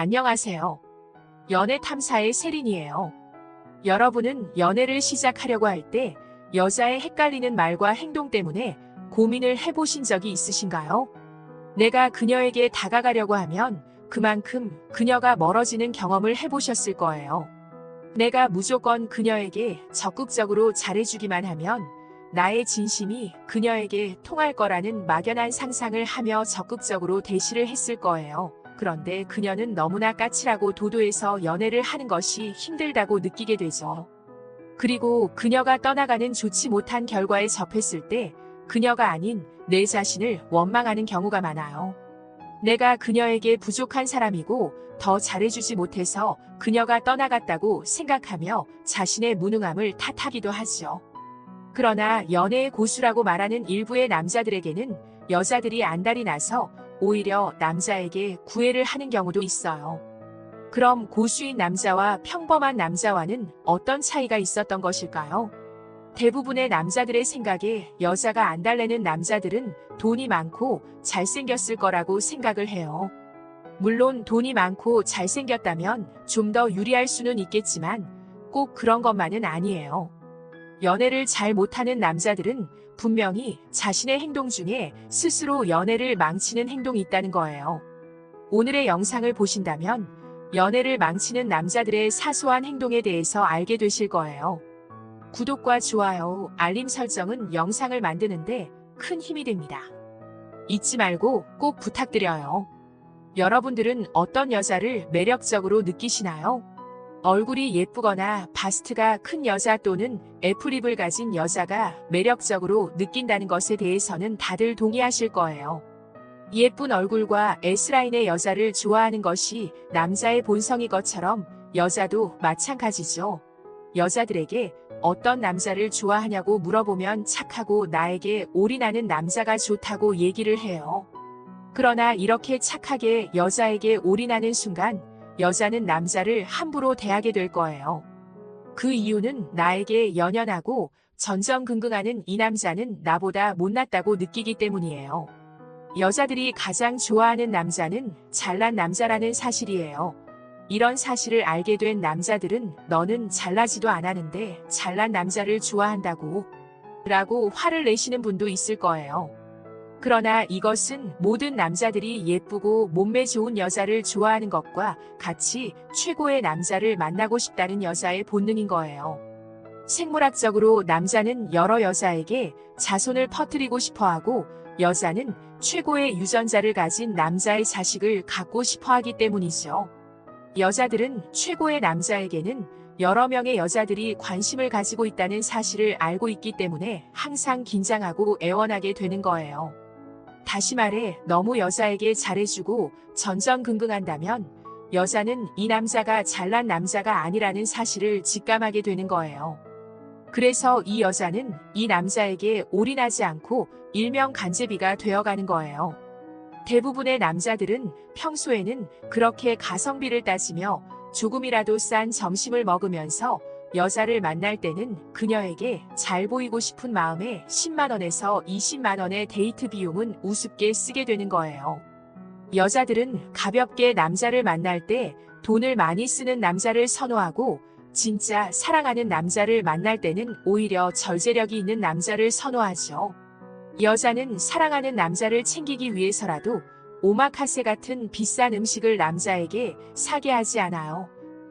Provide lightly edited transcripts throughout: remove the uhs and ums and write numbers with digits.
안녕하세요. 연애 탐사의 세린이에요. 여러분은 연애를 시작하려고 할 때 여자의 헷갈리는 말과 행동 때문에 고민을 해보신 적이 있으신가요? 내가 그녀에게 다가가려고 하면 그만큼 그녀가 멀어지는 경험을 해보셨을 거예요. 내가 무조건 그녀에게 적극적으로 잘해주기만 하면 나의 진심이 그녀에게 통할 거라는 막연한 상상을 하며 적극적으로 대시를 했을 거예요. 그런데 그녀는 너무나 까칠하고 도도해서 연애를 하는 것이 힘들다고 느끼게 되죠. 그리고 그녀가 떠나가는 좋지 못한 결과에 접했을 때 그녀가 아닌 내 자신을 원망하는 경우가 많아요. 내가 그녀에게 부족한 사람이고 더 잘해주지 못해서 그녀가 떠나갔다고 생각하며 자신의 무능함을 탓하기도 하죠. 그러나 연애의 고수라고 말하는 일부의 남자들에게는 여자들이 안달이 나서 오히려 남자에게 구애를 하는 경우도 있어요. 그럼 고수인 남자와 평범한 남자와는 어떤 차이가 있었던 것일까요? 대부분의 남자들의 생각에 여자가 안달내는 남자들은 돈이 많고 잘생겼을 거라고 생각을 해요. 물론 돈이 많고 잘생겼다면 좀 더 유리할 수는 있겠지만 꼭 그런 것만은 아니에요. 연애를 잘 못하는 남자들은 분명히 자신의 행동 중에 스스로 연애를 망치는 행동이 있다는 거예요. 오늘의 영상을 보신다면 연애를 망치는 남자들의 사소한 행동에 대해서 알게 되실 거예요. 구독과 좋아요, 알림 설정은 영상을 만드는데 큰 힘이 됩니다. 잊지 말고 꼭 부탁드려요. 여러분들은 어떤 여자를 매력적으로 느끼시나요? 얼굴이 예쁘거나 바스트가 큰 여자 또는 애플립을 가진 여자가 매력적으로 느낀다는 것에 대해서는 다들 동의하실 거예요. 예쁜 얼굴과 S라인의 여자를 좋아하는 것이 남자의 본성인 것처럼 여자도 마찬가지죠. 여자들에게 어떤 남자를 좋아하냐고 물어보면 착하고 나에게 올인하는 남자가 좋다고 얘기를 해요. 그러나 이렇게 착하게 여자에게 올인하는 순간 여자는 남자를 함부로 대하게 될 거예요. 그 이유는 나에게 연연하고 전전긍긍하는 이 남자는 나보다 못났다고 느끼기 때문이에요. 여자들이 가장 좋아하는 남자는 잘난 남자라는 사실이에요. 이런 사실을 알게 된 남자들은 너는 잘나지도 않았는데 잘난 남자를 좋아한다고 라고 화를 내시는 분도 있을 거예요. 그러나 이것은 모든 남자들이 예쁘고 몸매 좋은 여자를 좋아하는 것과 같이 최고의 남자를 만나고 싶다는 여자의 본능인 거예요. 생물학적으로 남자는 여러 여자에게 자손을 퍼뜨리고 싶어하고 여자는 최고의 유전자를 가진 남자의 자식을 갖고 싶어하기 때문이죠. 여자들은 최고의 남자에게는 여러 명의 여자들이 관심을 가지고 있다는 사실을 알고 있기 때문에 항상 긴장하고 애원하게 되는 거예요. 다시 말해 너무 여자에게 잘해주고 전전긍긍한다면 여자는 이 남자가 잘난 남자가 아니라는 사실을 직감하게 되는 거예요. 그래서 이 여자는 이 남자에게 올인하지 않고 일명 간제비가 되어가는 거예요. 대부분의 남자들은 평소에는 그렇게 가성비를 따지며 조금이라도 싼 점심을 먹으면서 여자를 만날 때는 그녀에게 잘 보이고 싶은 마음에 10만 원에서 20만 원의 데이트 비용은 우습게 쓰게 되는 거예요. 여자들은 가볍게 남자를 만날 때 돈을 많이 쓰는 남자를 선호하고 진짜 사랑하는 남자를 만날 때는 오히려 절제력이 있는 남자를 선호하죠. 여자는 사랑하는 남자를 챙기기 위해서라도 오마카세 같은 비싼 음식을 남자에게 사게 하지 않아요.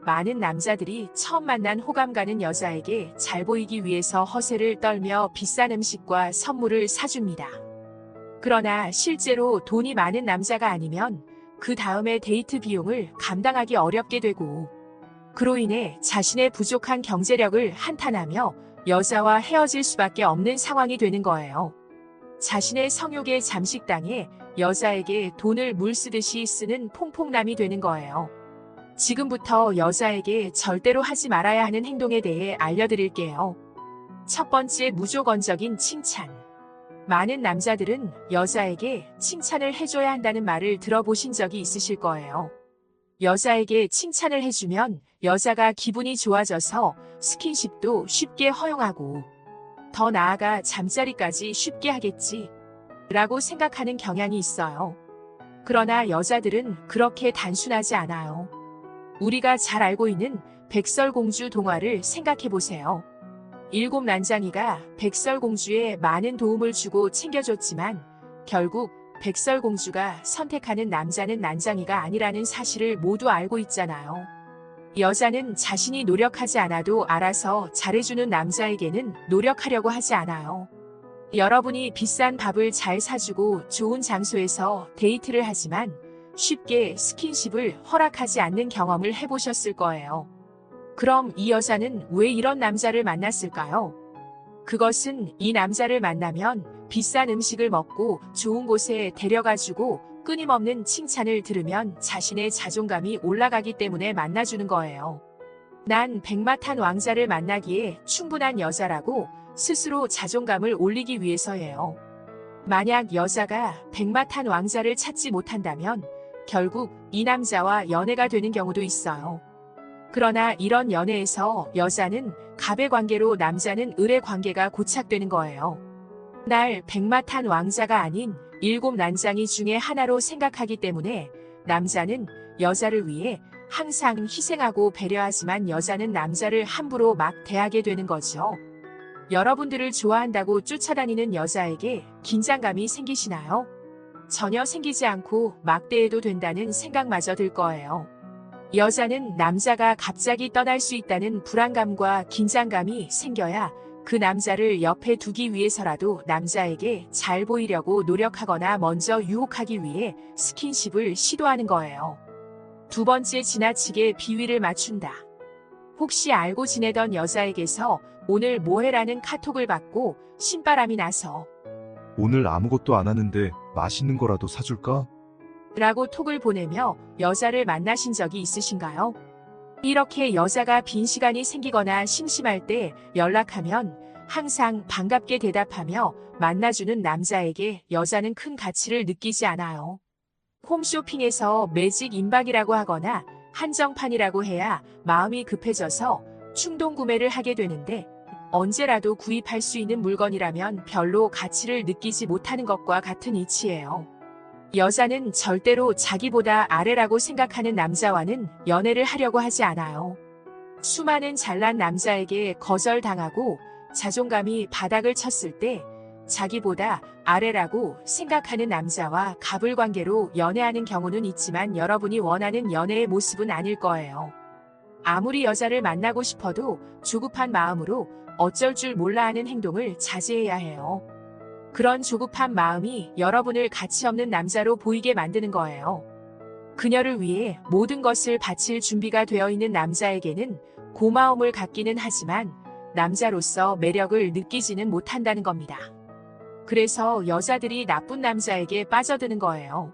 많은 남자들이 처음 만난 호감 가는 여자에게 잘 보이기 위해서 허세를 떨며 비싼 음식과 선물을 사줍니다. 그러나 실제로 돈이 많은 남자가 아니면 그 다음에 데이트 비용을 감당하기 어렵게 되고 그로 인해 자신의 부족한 경제력을 한탄하며 여자와 헤어질 수밖에 없는 상황이 되는 거예요. 자신의 성욕에 잠식당해 여자에게 돈을 물 쓰듯이 쓰는 퐁퐁남이 되는 거예요. 지금부터 여자에게 절대로 하지 말아야 하는 행동에 대해 알려드릴게요. 첫 번째, 무조건적인 칭찬. 많은 남자들은 여자에게 칭찬을 해줘야 한다는 말을 들어보신 적이 있으실 거예요. 여자에게 칭찬을 해주면 여자가 기분이 좋아져서 스킨십도 쉽게 허용하고 더 나아가 잠자리까지 쉽게 하겠지 라고 생각하는 경향이 있어요. 그러나 여자들은 그렇게 단순하지 않아요. 우리가 잘 알고 있는 백설공주 동화를 생각해 보세요. 일곱 난장이가 백설공주에 많은 도움을 주고 챙겨줬지만 결국 백설공주가 선택하는 남자는 난장이가 아니라는 사실을 모두 알고 있잖아요. 여자는 자신이 노력하지 않아도 알아서 잘해주는 남자에게는 노력하려고 하지 않아요. 여러분이 비싼 밥을 잘 사주고 좋은 장소에서 데이트를 하지만 쉽게 스킨십을 허락하지 않는 경험을 해보셨을 거예요. 그럼 이 여자는 왜 이런 남자를 만났을까요? 그것은 이 남자를 만나면 비싼 음식을 먹고 좋은 곳에 데려가주고 끊임없는 칭찬을 들으면 자신의 자존감이 올라가기 때문에 만나주는 거예요. 난 백마탄 왕자를 만나기에 충분한 여자라고 스스로 자존감을 올리기 위해서예요. 만약 여자가 백마탄 왕자를 찾지 못한다면 결국 이 남자와 연애가 되는 경우도 있어요. 그러나 이런 연애에서 여자는 갑의 관계로 남자는 을의 관계가 고착되는 거예요. 날 백마탄 왕자가 아닌 일곱 난장이 중에 하나로 생각하기 때문에 남자는 여자를 위해 항상 희생하고 배려하지만 여자는 남자를 함부로 막 대하게 되는 거죠. 여러분들을 좋아한다고 쫓아다니는 여자에게 긴장감이 생기시나요? 전혀 생기지 않고 막 대해도 된다는 생각마저 들 거예요. 여자는 남자가 갑자기 떠날 수 있다는 불안감과 긴장감이 생겨야 그 남자를 옆에 두기 위해서라도 남자에게 잘 보이려고 노력하거나 먼저 유혹하기 위해 스킨십을 시도하는 거예요. 두 번째, 지나치게 비위를 맞춘다. 혹시 알고 지내던 여자에게서 오늘 뭐해라는 카톡을 받고 신바람이 나서 오늘 아무것도 안 하는데 맛있는 거라도 사줄까? 라고 톡을 보내며 여자를 만나신 적이 있으신가요? 이렇게 여자가 빈 시간이 생기거나 심심할 때 연락하면 항상 반갑게 대답하며 만나주는 남자에게 여자는 큰 가치를 느끼지 않아요. 홈쇼핑에서 매직 임박이라고 하거나 한정판이라고 해야 마음이 급해져서 충동 구매를 하게 되는데 언제라도 구입할 수 있는 물건이라면 별로 가치를 느끼지 못하는 것과 같은 이치예요. 여자는 절대로 자기보다 아래라고 생각하는 남자와는 연애를 하려고 하지 않아요. 수많은 잘난 남자에게 거절당하고 자존감이 바닥을 쳤을 때 자기보다 아래라고 생각하는 남자와 갑을관계로 연애하는 경우는 있지만 여러분이 원하는 연애의 모습은 아닐 거예요. 아무리 여자를 만나고 싶어도 조급한 마음으로 어쩔 줄 몰라 하는 행동을 자제해야 해요. 그런 조급한 마음이 여러분을 가치 없는 남자로 보이게 만드는 거예요. 그녀를 위해 모든 것을 바칠 준비가 되어 있는 남자에게는 고마움을 갖기는 하지만 남자로서 매력을 느끼지는 못한다는 겁니다. 그래서 여자들이 나쁜 남자에게 빠져드는 거예요.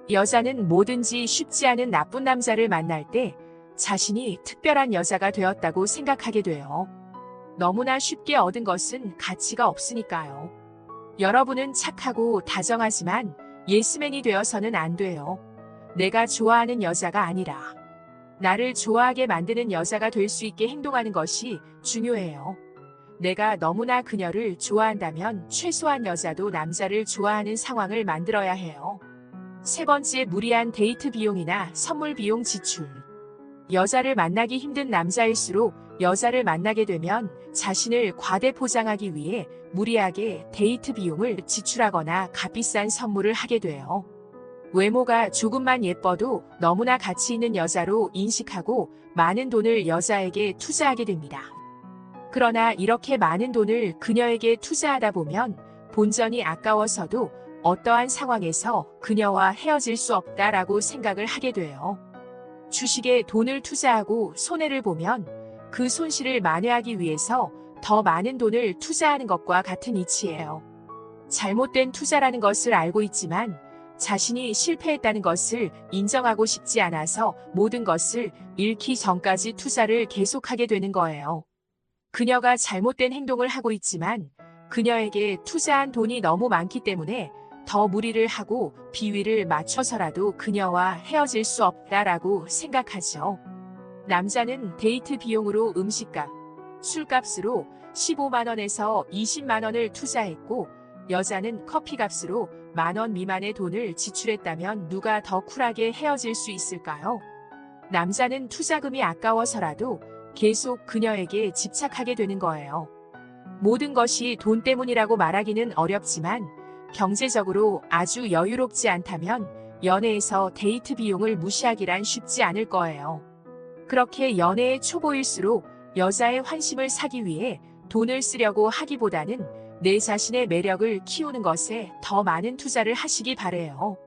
여자는 뭐든지 쉽지 않은 나쁜 남자를 만날 때 자신이 특별한 여자가 되었다고 생각하게 돼요. 너무나 쉽게 얻은 것은 가치가 없으니까요. 여러분은 착하고 다정하지만 예스맨이 되어서는 안 돼요. 내가 좋아하는 여자가 아니라 나를 좋아하게 만드는 여자가 될 수 있게 행동하는 것이 중요해요. 내가 너무나 그녀를 좋아한다면 최소한 여자도 남자를 좋아하는 상황을 만들어야 해요. 세 번째, 무리한 데이트 비용이나 선물 비용 지출. 여자를 만나기 힘든 남자일수록 여자를 만나게 되면 자신을 과대 포장하기 위해 무리하게 데이트 비용을 지출하거나 값비싼 선물을 하게 돼요. 외모가 조금만 예뻐도 너무나 가치 있는 여자로 인식하고 많은 돈을 여자에게 투자하게 됩니다. 그러나 이렇게 많은 돈을 그녀에게 투자하다 보면 본전이 아까워서도 어떠한 상황에서 그녀와 헤어질 수 없다라고 생각을 하게 돼요. 주식에 돈을 투자하고 손해를 보면 그 손실을 만회하기 위해서 더 많은 돈을 투자하는 것과 같은 이치예요. 잘못된 투자라는 것을 알고 있지만 자신이 실패했다는 것을 인정하고 싶지 않아서 모든 것을 잃기 전까지 투자를 계속하게 되는 거예요. 그녀가 잘못된 행동을 하고 있지만 그녀에게 투자한 돈이 너무 많기 때문에 더 무리를 하고 비위를 맞춰서라도 그녀와 헤어질 수 없다라고 생각하죠. 남자는 데이트 비용으로 음식값, 술값으로 15만 원에서 20만 원을 투자했고 여자는 커피값으로 10,000원 미만의 돈을 지출했다면 누가 더 쿨하게 헤어질 수 있을까요? 남자는 투자금이 아까워서라도 계속 그녀에게 집착하게 되는 거예요. 모든 것이 돈 때문이라고 말하기는 어렵지만 경제적으로 아주 여유롭지 않다면 연애에서 데이트 비용을 무시하기란 쉽지 않을 거예요. 그렇게 연애의 초보일수록 여자의 환심을 사기 위해 돈을 쓰려고 하기보다는 내 자신의 매력을 키우는 것에 더 많은 투자를 하시기 바래요.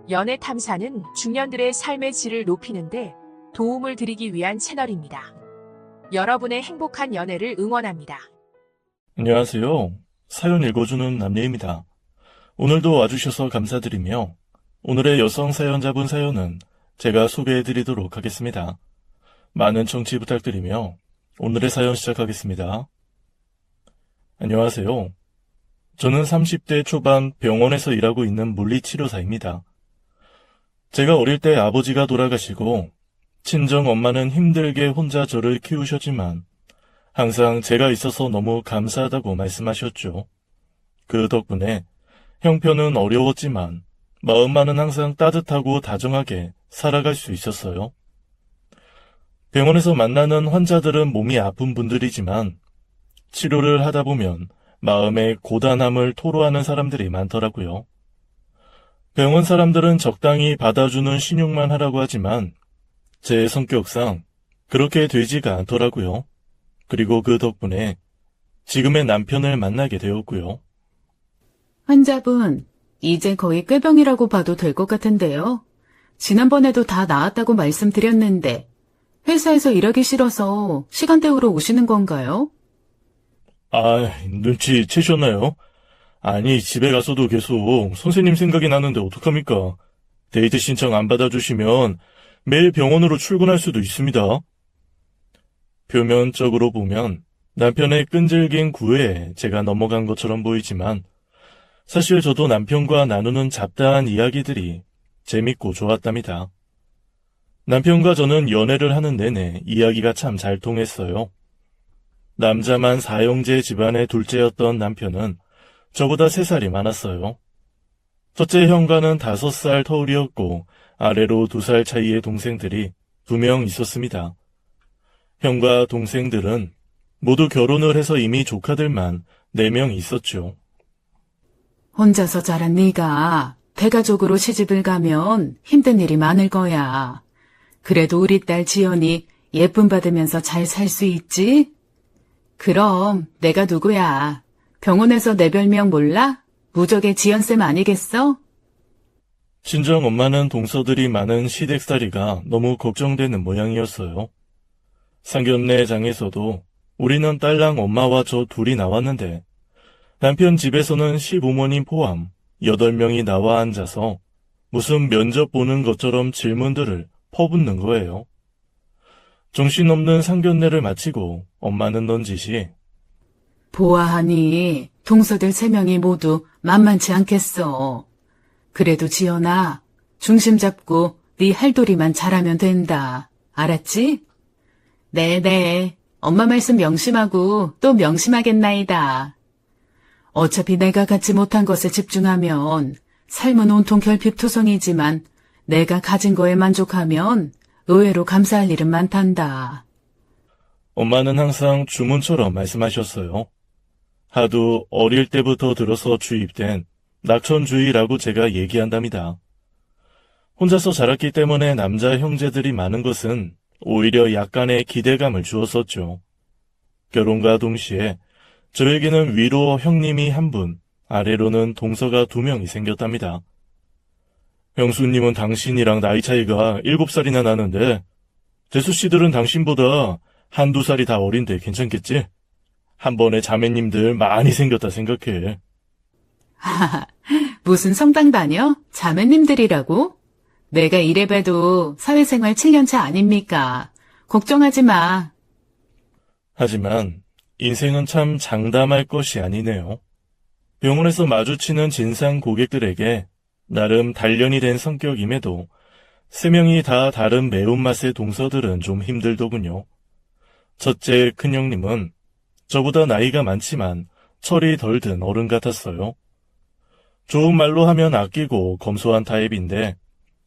연애 탐사는 중년들의 삶의 질을 높이는데 도움을 드리기 위한 채널입니다. 여러분의 행복한 연애를 응원합니다. 안녕하세요. 사연 읽어주는 남예입니다. 오늘도 와주셔서 감사드리며 오늘의 여성 사연자분 사연은 제가 소개해드리도록 하겠습니다. 많은 청취 부탁드리며 오늘의 사연 시작하겠습니다. 안녕하세요. 저는 30대 초반 병원에서 일하고 있는 물리치료사입니다. 제가 어릴 때 아버지가 돌아가시고 친정 엄마는 힘들게 혼자 저를 키우셨지만 항상 제가 있어서 너무 감사하다고 말씀하셨죠. 그 덕분에 형편은 어려웠지만 마음만은 항상 따뜻하고 다정하게 살아갈 수 있었어요. 병원에서 만나는 환자들은 몸이 아픈 분들이지만 치료를 하다 보면 마음의 고단함을 토로하는 사람들이 많더라고요. 병원 사람들은 적당히 받아주는 신용만 하라고 하지만 제 성격상 그렇게 되지가 않더라고요. 그리고 그 덕분에 지금의 남편을 만나게 되었고요. 환자분, 이제 거의 꾀병이라고 봐도 될 것 같은데요. 지난번에도 다 나았다고 말씀드렸는데 회사에서 일하기 싫어서 시간 때우러 오시는 건가요? 눈치 채셨나요? 아니, 집에 가서도 계속 선생님 생각이 나는데 어떡합니까? 데이트 신청 안 받아주시면 매일 병원으로 출근할 수도 있습니다. 표면적으로 보면 남편의 끈질긴 구애에 제가 넘어간 것처럼 보이지만 사실 저도 남편과 나누는 잡다한 이야기들이 재밌고 좋았답니다. 남편과 저는 연애를 하는 내내 이야기가 참 잘 통했어요. 남자만 4형제 집안의 둘째였던 남편은 저보다 3살이 많았어요. 첫째 형과는 5살 터울이었고 아래로 2살 차이의 동생들이 2명 있었습니다. 형과 동생들은 모두 결혼을 해서 이미 조카들만 4명 있었죠. 혼자서 자란 네가 대가족으로 시집을 가면 힘든 일이 많을 거야. 그래도 우리 딸 지연이 예쁨 받으면서 잘 살 수 있지? 그럼 내가 누구야? 병원에서 내 별명 몰라? 무적의 지연쌤 아니겠어? 친정 엄마는 동서들이 많은 시댁살이가 너무 걱정되는 모양이었어요. 상견례장에서도 우리는 딸랑 엄마와 저 둘이 나왔는데 남편 집에서는 시부모님 포함 8명이 나와 앉아서 무슨 면접 보는 것처럼 질문들을 퍼붓는 거예요. 정신없는 상견례를 마치고 엄마는 넌지시 보아하니 동서들 3명이 모두 만만치 않겠어. 그래도 지연아, 중심 잡고 네 할도리만 잘하면 된다. 알았지? 네네, 엄마 말씀 명심하고 또 명심하겠나이다. 어차피 내가 갖지 못한 것에 집중하면 삶은 온통 결핍투성이지만 내가 가진 거에 만족하면 의외로 감사할 일은 많단다. 엄마는 항상 주문처럼 말씀하셨어요. 하도 어릴 때부터 들어서 주입된 낙천주의라고 제가 얘기한답니다. 혼자서 자랐기 때문에 남자 형제들이 많은 것은 오히려 약간의 기대감을 주었었죠. 결혼과 동시에 저에게는 위로 형님이 1분, 아래로는 동서가 2명이 생겼답니다. 형수님은 당신이랑 나이 차이가 7살이나 나는데 재수씨들은 당신보다 1~2살이 다 어린데 괜찮겠지? 한 번에 자매님들 많이 생겼다 생각해. 하하, 무슨 성당 다녀? 자매님들이라고? 내가 이래봬도 사회생활 7년차 아닙니까? 걱정하지 마. 하지만 인생은 참 장담할 것이 아니네요. 병원에서 마주치는 진상 고객들에게 나름 단련이 된 성격임에도 3명이 다 다른 매운맛의 동서들은 좀 힘들더군요. 첫째 큰형님은 저보다 나이가 많지만 철이 덜 든 어른 같았어요. 좋은 말로 하면 아끼고 검소한 타입인데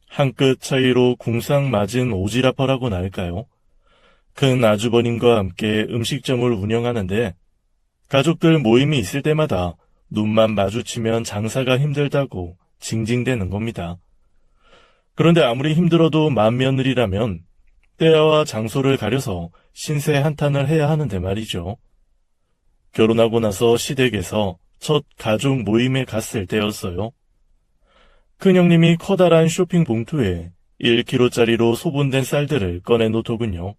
한 끗 차이로 궁상맞은 오지라퍼라고나 할까요? 큰 아주버님과 함께 음식점을 운영하는데 가족들 모임이 있을 때마다 눈만 마주치면 장사가 힘들다고 징징대는 겁니다. 그런데 아무리 힘들어도 맏며느리라면 때와 장소를 가려서 신세 한탄을 해야 하는데 말이죠. 결혼하고 나서 시댁에서 첫 가족 모임에 갔을 때였어요. 큰형님이 커다란 쇼핑 봉투에 1kg짜리로 소분된 쌀들을 꺼내놓더군요.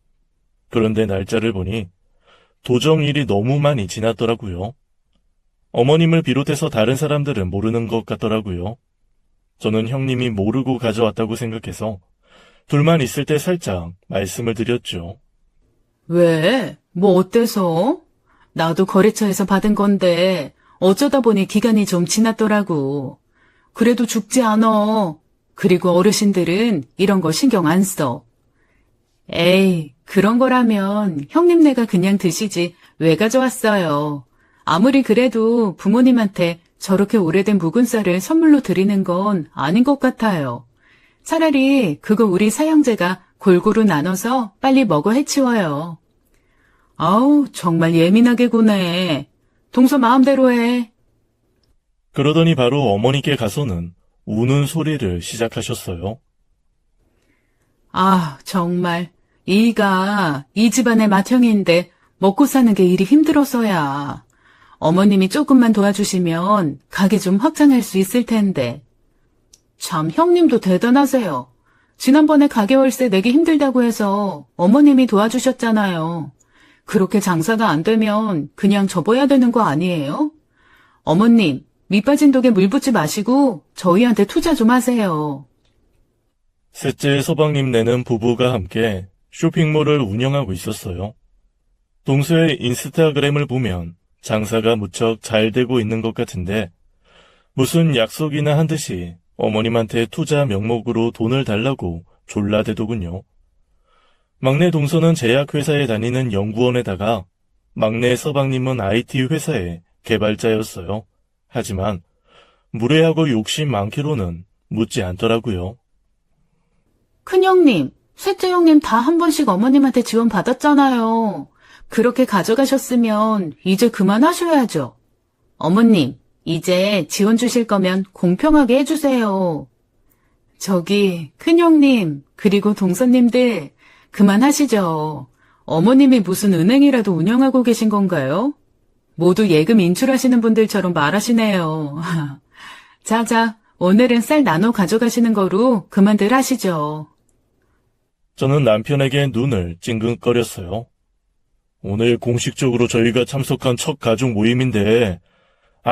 그런데 날짜를 보니 도정일이 너무 많이 지났더라고요. 어머님을 비롯해서 다른 사람들은 모르는 것 같더라고요. 저는 형님이 모르고 가져왔다고 생각해서 둘만 있을 때 살짝 말씀을 드렸죠. 왜? 뭐 어때서? 나도 거래처에서 받은 건데 어쩌다 보니 기간이 좀 지났더라고. 그래도 죽지 않아. 그리고 어르신들은 이런 거 신경 안 써. 에이, 그런 거라면 형님네가 그냥 드시지 왜 가져왔어요. 아무리 그래도 부모님한테 저렇게 오래된 묵은 쌀을 선물로 드리는 건 아닌 것 같아요. 차라리 그거 우리 사형제가 골고루 나눠서 빨리 먹어 해치워요. 아우, 정말 예민하게 구네. 동서 마음대로 해. 그러더니 바로 어머니께 가서는 우는 소리를 시작하셨어요. 아, 정말. 이가 이 집안의 맏형인데 먹고 사는 게 일이 힘들어서야. 어머님이 조금만 도와주시면 가게 좀 확장할 수 있을 텐데. 참, 형님도 대단하세요. 지난번에 가게 월세 내기 힘들다고 해서 어머님이 도와주셨잖아요. 그렇게 장사가 안 되면 그냥 접어야 되는 거 아니에요? 어머님, 밑빠진 독에 물 붓지 마시고 저희한테 투자 좀 하세요. 셋째 서방님네는 부부가 함께 쇼핑몰을 운영하고 있었어요. 동서의 인스타그램을 보면 장사가 무척 잘 되고 있는 것 같은데 무슨 약속이나 한 듯이 어머님한테 투자 명목으로 돈을 달라고 졸라대더군요. 막내 동서는 제약회사에 다니는 연구원에다가 막내 서방님은 IT 회사의 개발자였어요. 하지만 무례하고 욕심 많기로는 묻지 않더라고요. 큰형님, 셋째 형님 다 한 번씩 어머님한테 지원 받았잖아요. 그렇게 가져가셨으면 이제 그만하셔야죠. 어머님, 이제 지원 주실 거면 공평하게 해주세요. 저기 큰형님 그리고 동서님들 그만하시죠. 어머님이 무슨 은행이라도 운영하고 계신 건가요? 모두 예금 인출하시는 분들처럼 말하시네요. 자자, 오늘은 쌀 나눠 가져가시는 거로 그만들 하시죠. 저는 남편에게 눈을 찡긋거렸어요. 오늘 공식적으로 저희가 참석한 첫 가족 모임인데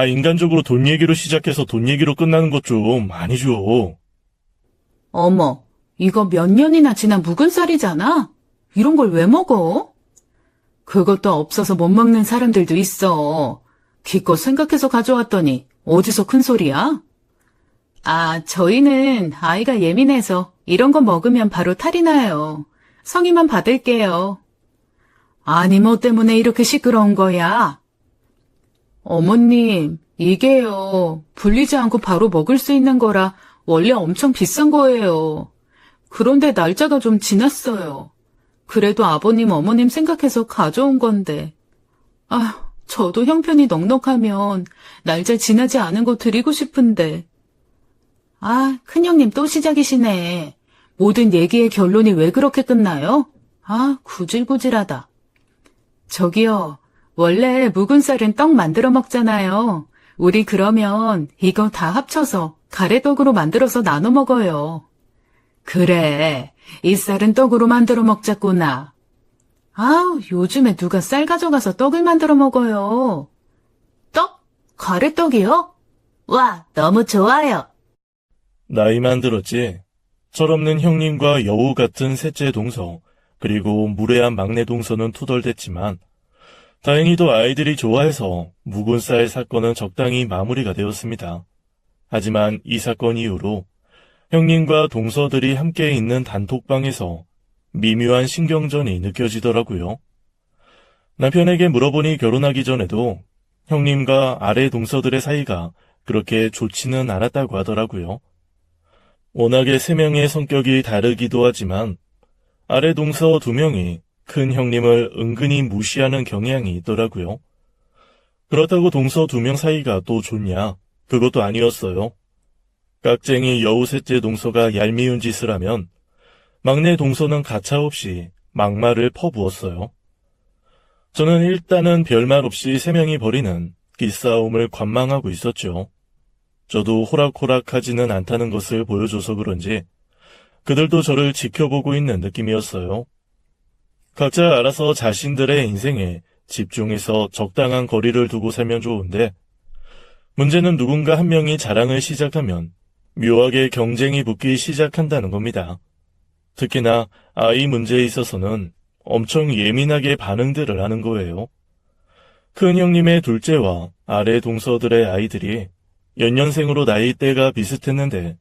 인간적으로 돈 얘기로 시작해서 돈 얘기로 끝나는 것 좀 아니죠. 어머, 이거 몇 년이나 지난 묵은 쌀이잖아? 이런 걸 왜 먹어? 그것도 없어서 못 먹는 사람들도 있어. 기껏 생각해서 가져왔더니 어디서 큰 소리야? 저희는 아이가 예민해서 이런 거 먹으면 바로 탈이 나요. 성의만 받을게요. 아니, 뭐 때문에 이렇게 시끄러운 거야? 어머님, 이게요. 불리지 않고 바로 먹을 수 있는 거라 원래 엄청 비싼 거예요. 그런데 날짜가 좀 지났어요. 그래도 아버님, 어머님 생각해서 가져온 건데. 저도 형편이 넉넉하면 날짜 지나지 않은 거 드리고 싶은데. 큰형님 또 시작이시네. 모든 얘기의 결론이 왜 그렇게 끝나요? 구질구질하다. 저기요, 원래 묵은 쌀은 떡 만들어 먹잖아요. 우리 그러면 이거 다 합쳐서 가래떡으로 만들어서 나눠 먹어요. 그래, 이 쌀은 떡으로 만들어 먹자꾸나. 요즘에 누가 쌀 가져가서 떡을 만들어 먹어요. 떡? 가래떡이요? 와, 너무 좋아요. 나이만 들었지 철없는 형님과 여우 같은 셋째 동서 그리고 무례한 막내 동서는 투덜댔지만 다행히도 아이들이 좋아해서 묵은 쌀 사건은 적당히 마무리가 되었습니다. 하지만 이 사건 이후로 형님과 동서들이 함께 있는 단톡방에서 미묘한 신경전이 느껴지더라고요. 남편에게 물어보니 결혼하기 전에도 형님과 아래 동서들의 사이가 그렇게 좋지는 않았다고 하더라고요. 워낙에 세 명의 성격이 다르기도 하지만 아래 동서 두 명이 큰 형님을 은근히 무시하는 경향이 있더라고요. 그렇다고 동서 두 명 사이가 또 좋냐? 그것도 아니었어요. 깍쟁이 여우 셋째 동서가 얄미운 짓을 하면 막내 동서는 가차없이 막말을 퍼부었어요. 저는 일단은 별말 없이 세 명이 벌이는 기싸움을 관망하고 있었죠. 저도 호락호락하지는 않다는 것을 보여줘서 그런지 그들도 저를 지켜보고 있는 느낌이었어요. 각자 알아서 자신들의 인생에 집중해서 적당한 거리를 두고 살면 좋은데 문제는 누군가 한 명이 자랑을 시작하면 묘하게 경쟁이 붙기 시작한다는 겁니다. 특히나 아이 문제에 있어서는 엄청 예민하게 반응들을 하는 거예요. 큰 형님의 둘째와 아래 동서들의 아이들이 연년생으로 나이대가 비슷했는데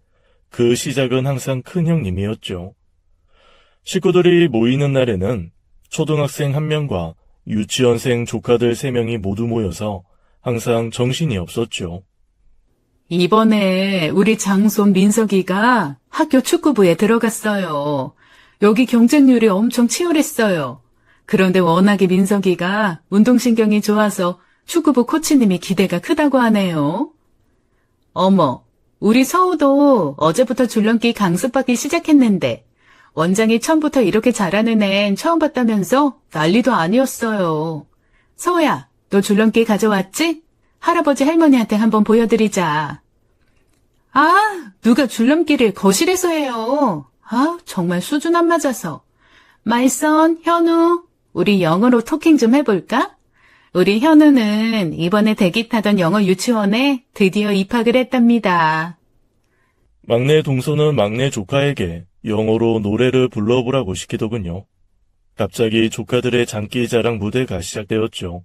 그 시작은 항상 큰 형님이었죠. 식구들이 모이는 날에는 초등학생 1명과 유치원생 조카들 3명이 모두 모여서 항상 정신이 없었죠. 이번에 우리 장손 민석이가 학교 축구부에 들어갔어요. 여기 경쟁률이 엄청 치열했어요. 그런데 워낙에 민석이가 운동신경이 좋아서 축구부 코치님이 기대가 크다고 하네요. 어머, 우리 서우도 어제부터 줄넘기 강습받기 시작했는데 원장이 처음부터 이렇게 잘하는 앤 처음 봤다면서 난리도 아니었어요. 서우야, 너 줄넘기 가져왔지? 할아버지 할머니한테 한번 보여드리자. 아, 누가 줄넘기를 거실에서 해요. 아, 정말 수준 안 맞아서. 말선, 현우, 우리 영어로 토킹 좀 해볼까? 우리 현우는 이번에 대기 타던 영어 유치원에 드디어 입학을 했답니다. 막내 동서는 막내 조카에게 영어로 노래를 불러보라고 시키더군요. 갑자기 조카들의 장기자랑 무대가 시작되었죠.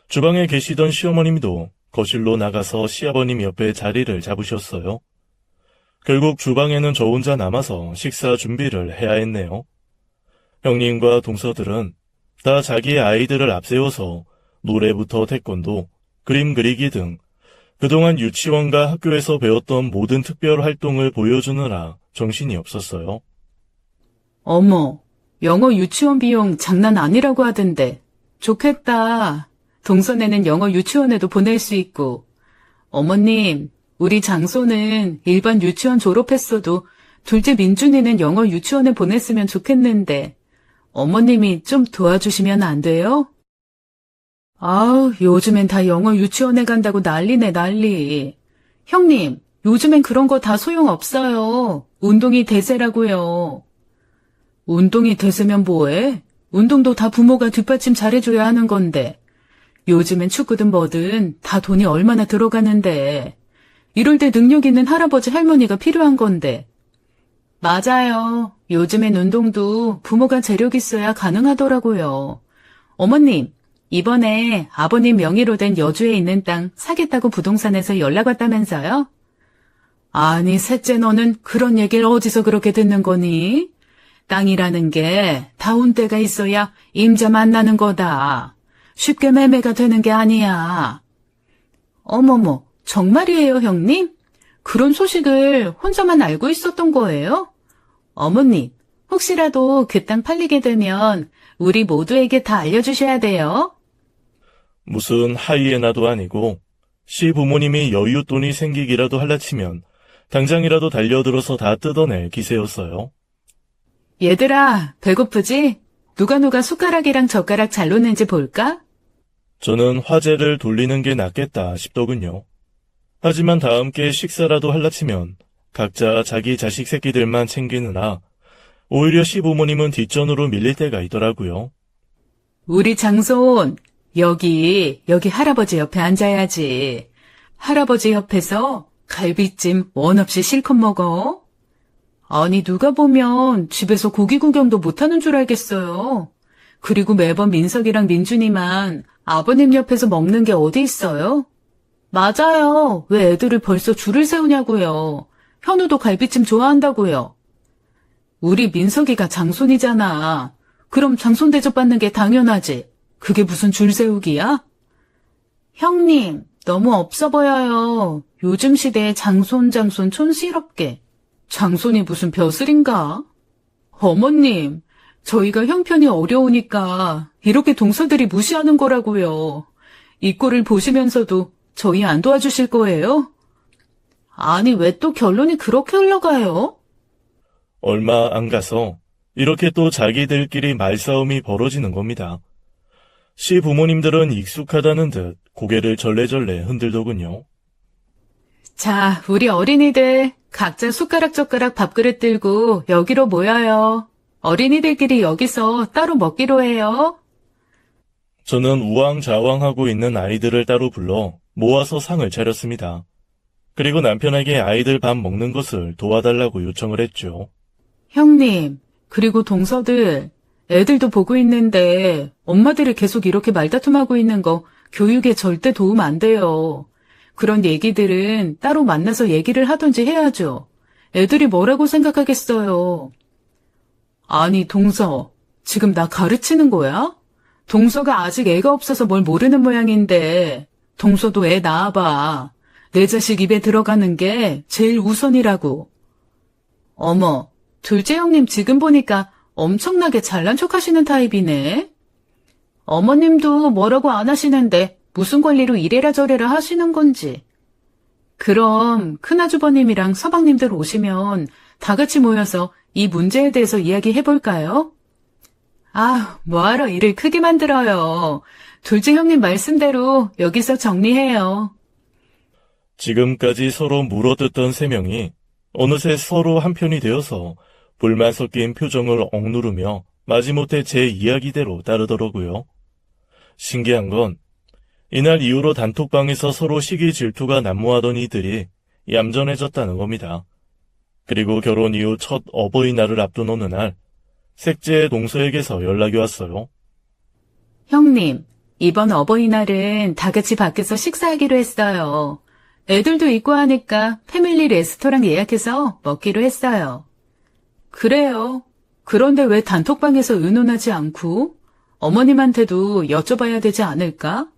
주방에 계시던 시어머님도 거실로 나가서 시아버님 옆에 자리를 잡으셨어요. 결국 주방에는 저 혼자 남아서 식사 준비를 해야 했네요. 형님과 동서들은 다 자기 아이들을 앞세워서 노래부터 태권도, 그림 그리기 등 그동안 유치원과 학교에서 배웠던 모든 특별 활동을 보여주느라 정신이 없었어요. 어머, 영어 유치원 비용 장난 아니라고 하던데. 좋겠다. 동선에는 영어 유치원에도 보낼 수 있고. 어머님, 우리 장소는 일반 유치원 졸업했어도 둘째 민준이는 영어 유치원에 보냈으면 좋겠는데 어머님이 좀 도와주시면 안 돼요? 아우, 요즘엔 다 영어 유치원에 간다고 난리네, 난리. 형님, 요즘엔 그런 거 다 소용없어요. 운동이 대세라고요. 운동이 대세면 뭐해? 운동도 다 부모가 뒷받침 잘해줘야 하는 건데. 요즘엔 축구든 뭐든 다 돈이 얼마나 들어가는데. 이럴 때 능력 있는 할아버지 할머니가 필요한 건데. 맞아요. 요즘엔 운동도 부모가 재력 있어야 가능하더라고요. 어머님, 이번에 아버님 명의로 된 여주에 있는 땅 사겠다고 부동산에서 연락 왔다면서요? 아니, 셋째 너는 그런 얘기를 어디서 그렇게 듣는 거니? 땅이라는 게 다운 때가 있어야 임자 만나는 거다. 쉽게 매매가 되는 게 아니야. 어머머, 정말이에요, 형님? 그런 소식을 혼자만 알고 있었던 거예요? 어머님, 혹시라도 그 땅 팔리게 되면 우리 모두에게 다 알려주셔야 돼요. 무슨 하이에나도 아니고 시부모님이 여윳돈이 생기기라도 할라치면 당장이라도 달려들어서 다 뜯어낼 기세였어요. 얘들아, 배고프지? 누가 숟가락이랑 젓가락 잘 놓는지 볼까? 저는 화제를 돌리는 게 낫겠다 싶더군요. 하지만 다 함께 식사라도 할라치면 각자 자기 자식 새끼들만 챙기느라 오히려 시부모님은 뒷전으로 밀릴 때가 있더라고요. 우리 장손, 여기 할아버지 옆에 앉아야지. 할아버지 옆에서 갈비찜 원 없이 실컷 먹어. 아니, 누가 보면 집에서 고기 구경도 못하는 줄 알겠어요. 그리고 매번 민석이랑 민준이만 아버님 옆에서 먹는 게 어디 있어요? 맞아요. 왜 애들을 벌써 줄을 세우냐고요. 현우도 갈비찜 좋아한다고요. 우리 민석이가 장손이잖아. 그럼 장손 대접받는 게 당연하지. 그게 무슨 줄 세우기야? 형님, 너무 없어 보여요. 요즘 시대에 장손 촌스럽게. 장손이 무슨 벼슬인가? 어머님, 저희가 형편이 어려우니까 이렇게 동서들이 무시하는 거라고요. 이 꼴을 보시면서도 저희 안 도와주실 거예요? 아니, 왜 또 결론이 그렇게 흘러가요? 얼마 안 가서 이렇게 또 자기들끼리 말싸움이 벌어지는 겁니다. 시 부모님들은 익숙하다는 듯 고개를 절레절레 흔들더군요. 자, 우리 어린이들 각자 숟가락 젓가락 밥그릇 들고 여기로 모여요. 어린이들끼리 여기서 따로 먹기로 해요. 저는 우왕좌왕하고 있는 아이들을 따로 불러 모아서 상을 차렸습니다. 그리고 남편에게 아이들 밥 먹는 것을 도와달라고 요청을 했죠. 형님, 그리고 동서들, 애들도 보고 있는데 엄마들이 계속 이렇게 말다툼하고 있는 거 교육에 절대 도움 안 돼요. 그런 얘기들은 따로 만나서 얘기를 하든지 해야죠. 애들이 뭐라고 생각하겠어요. 아니, 동서, 지금 나 가르치는 거야? 동서가 아직 애가 없어서 뭘 모르는 모양인데 동서도 애 낳아봐. 내 자식 입에 들어가는 게 제일 우선이라고. 어머, 둘째 형님 지금 보니까 엄청나게 잘난 척 하시는 타입이네. 어머님도 뭐라고 안 하시는데 무슨 권리로 이래라 저래라 하시는 건지. 그럼 큰아주버님이랑 서방님들 오시면 다 같이 모여서 이 문제에 대해서 이야기해볼까요? 아, 뭐하러 일을 크게 만들어요. 둘째 형님 말씀대로 여기서 정리해요. 지금까지 서로 물어뜯던 세 명이 어느새 서로 한편이 되어서 불만 섞인 표정을 억누르며 마지못해 제 이야기대로 따르더라고요. 신기한 건 이날 이후로 단톡방에서 서로 시기 질투가 난무하던 이들이 얌전해졌다는 겁니다. 그리고 결혼 이후 첫 어버이날을 앞둔 어느 날 셋째 동서에게서 연락이 왔어요. 형님, 이번 어버이날은 다 같이 밖에서 식사하기로 했어요. 애들도 있고 하니까 패밀리 레스토랑 예약해서 먹기로 했어요. 그래요. 그런데 왜 단톡방에서 의논하지 않고 어머님한테도 여쭤봐야 되지 않을까?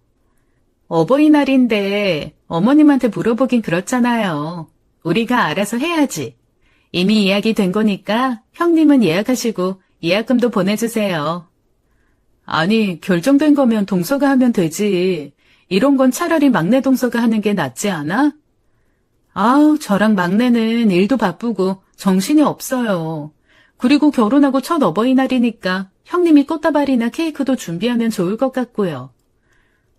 어버이날인데 어머님한테 물어보긴 그렇잖아요. 우리가 알아서 해야지. 이미 예약이 된 거니까 형님은 예약하시고 예약금도 보내주세요. 아니, 결정된 거면 동서가 하면 되지. 이런 건 차라리 막내 동서가 하는 게 낫지 않아? 아우, 저랑 막내는 일도 바쁘고 정신이 없어요. 그리고 결혼하고 첫 어버이날이니까 형님이 꽃다발이나 케이크도 준비하면 좋을 것 같고요.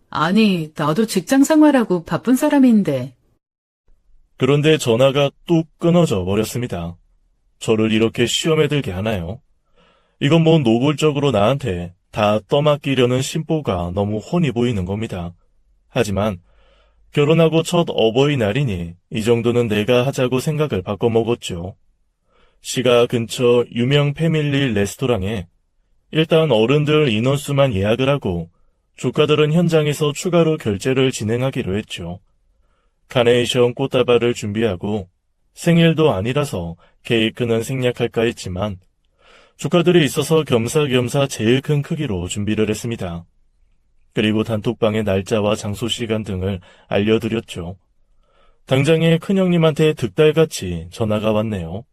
아니, 나도 직장 생활하고 바쁜 사람인데. 그런데 전화가 뚝 끊어져 버렸습니다. 저를 이렇게 시험에 들게 하나요? 이건 뭐 노골적으로 나한테 다 떠맡기려는 심보가 너무 훤히 보이는 겁니다. 하지만 결혼하고 첫 어버이날이니 이 정도는 내가 하자고 생각을 바꿔먹었죠. 시가 근처 유명 패밀리 레스토랑에 일단 어른들 인원수만 예약을 하고 조카들은 현장에서 추가로 결제를 진행하기로 했죠. 카네이션 꽃다발을 준비하고 생일도 아니라서 케이크는 생략할까 했지만 조카들이 있어서 겸사겸사 제일 큰 크기로 준비를 했습니다. 그리고 단톡방의 날짜와 장소 시간 등을 알려드렸죠. 당장에 큰형님한테 득달같이 전화가 왔네요.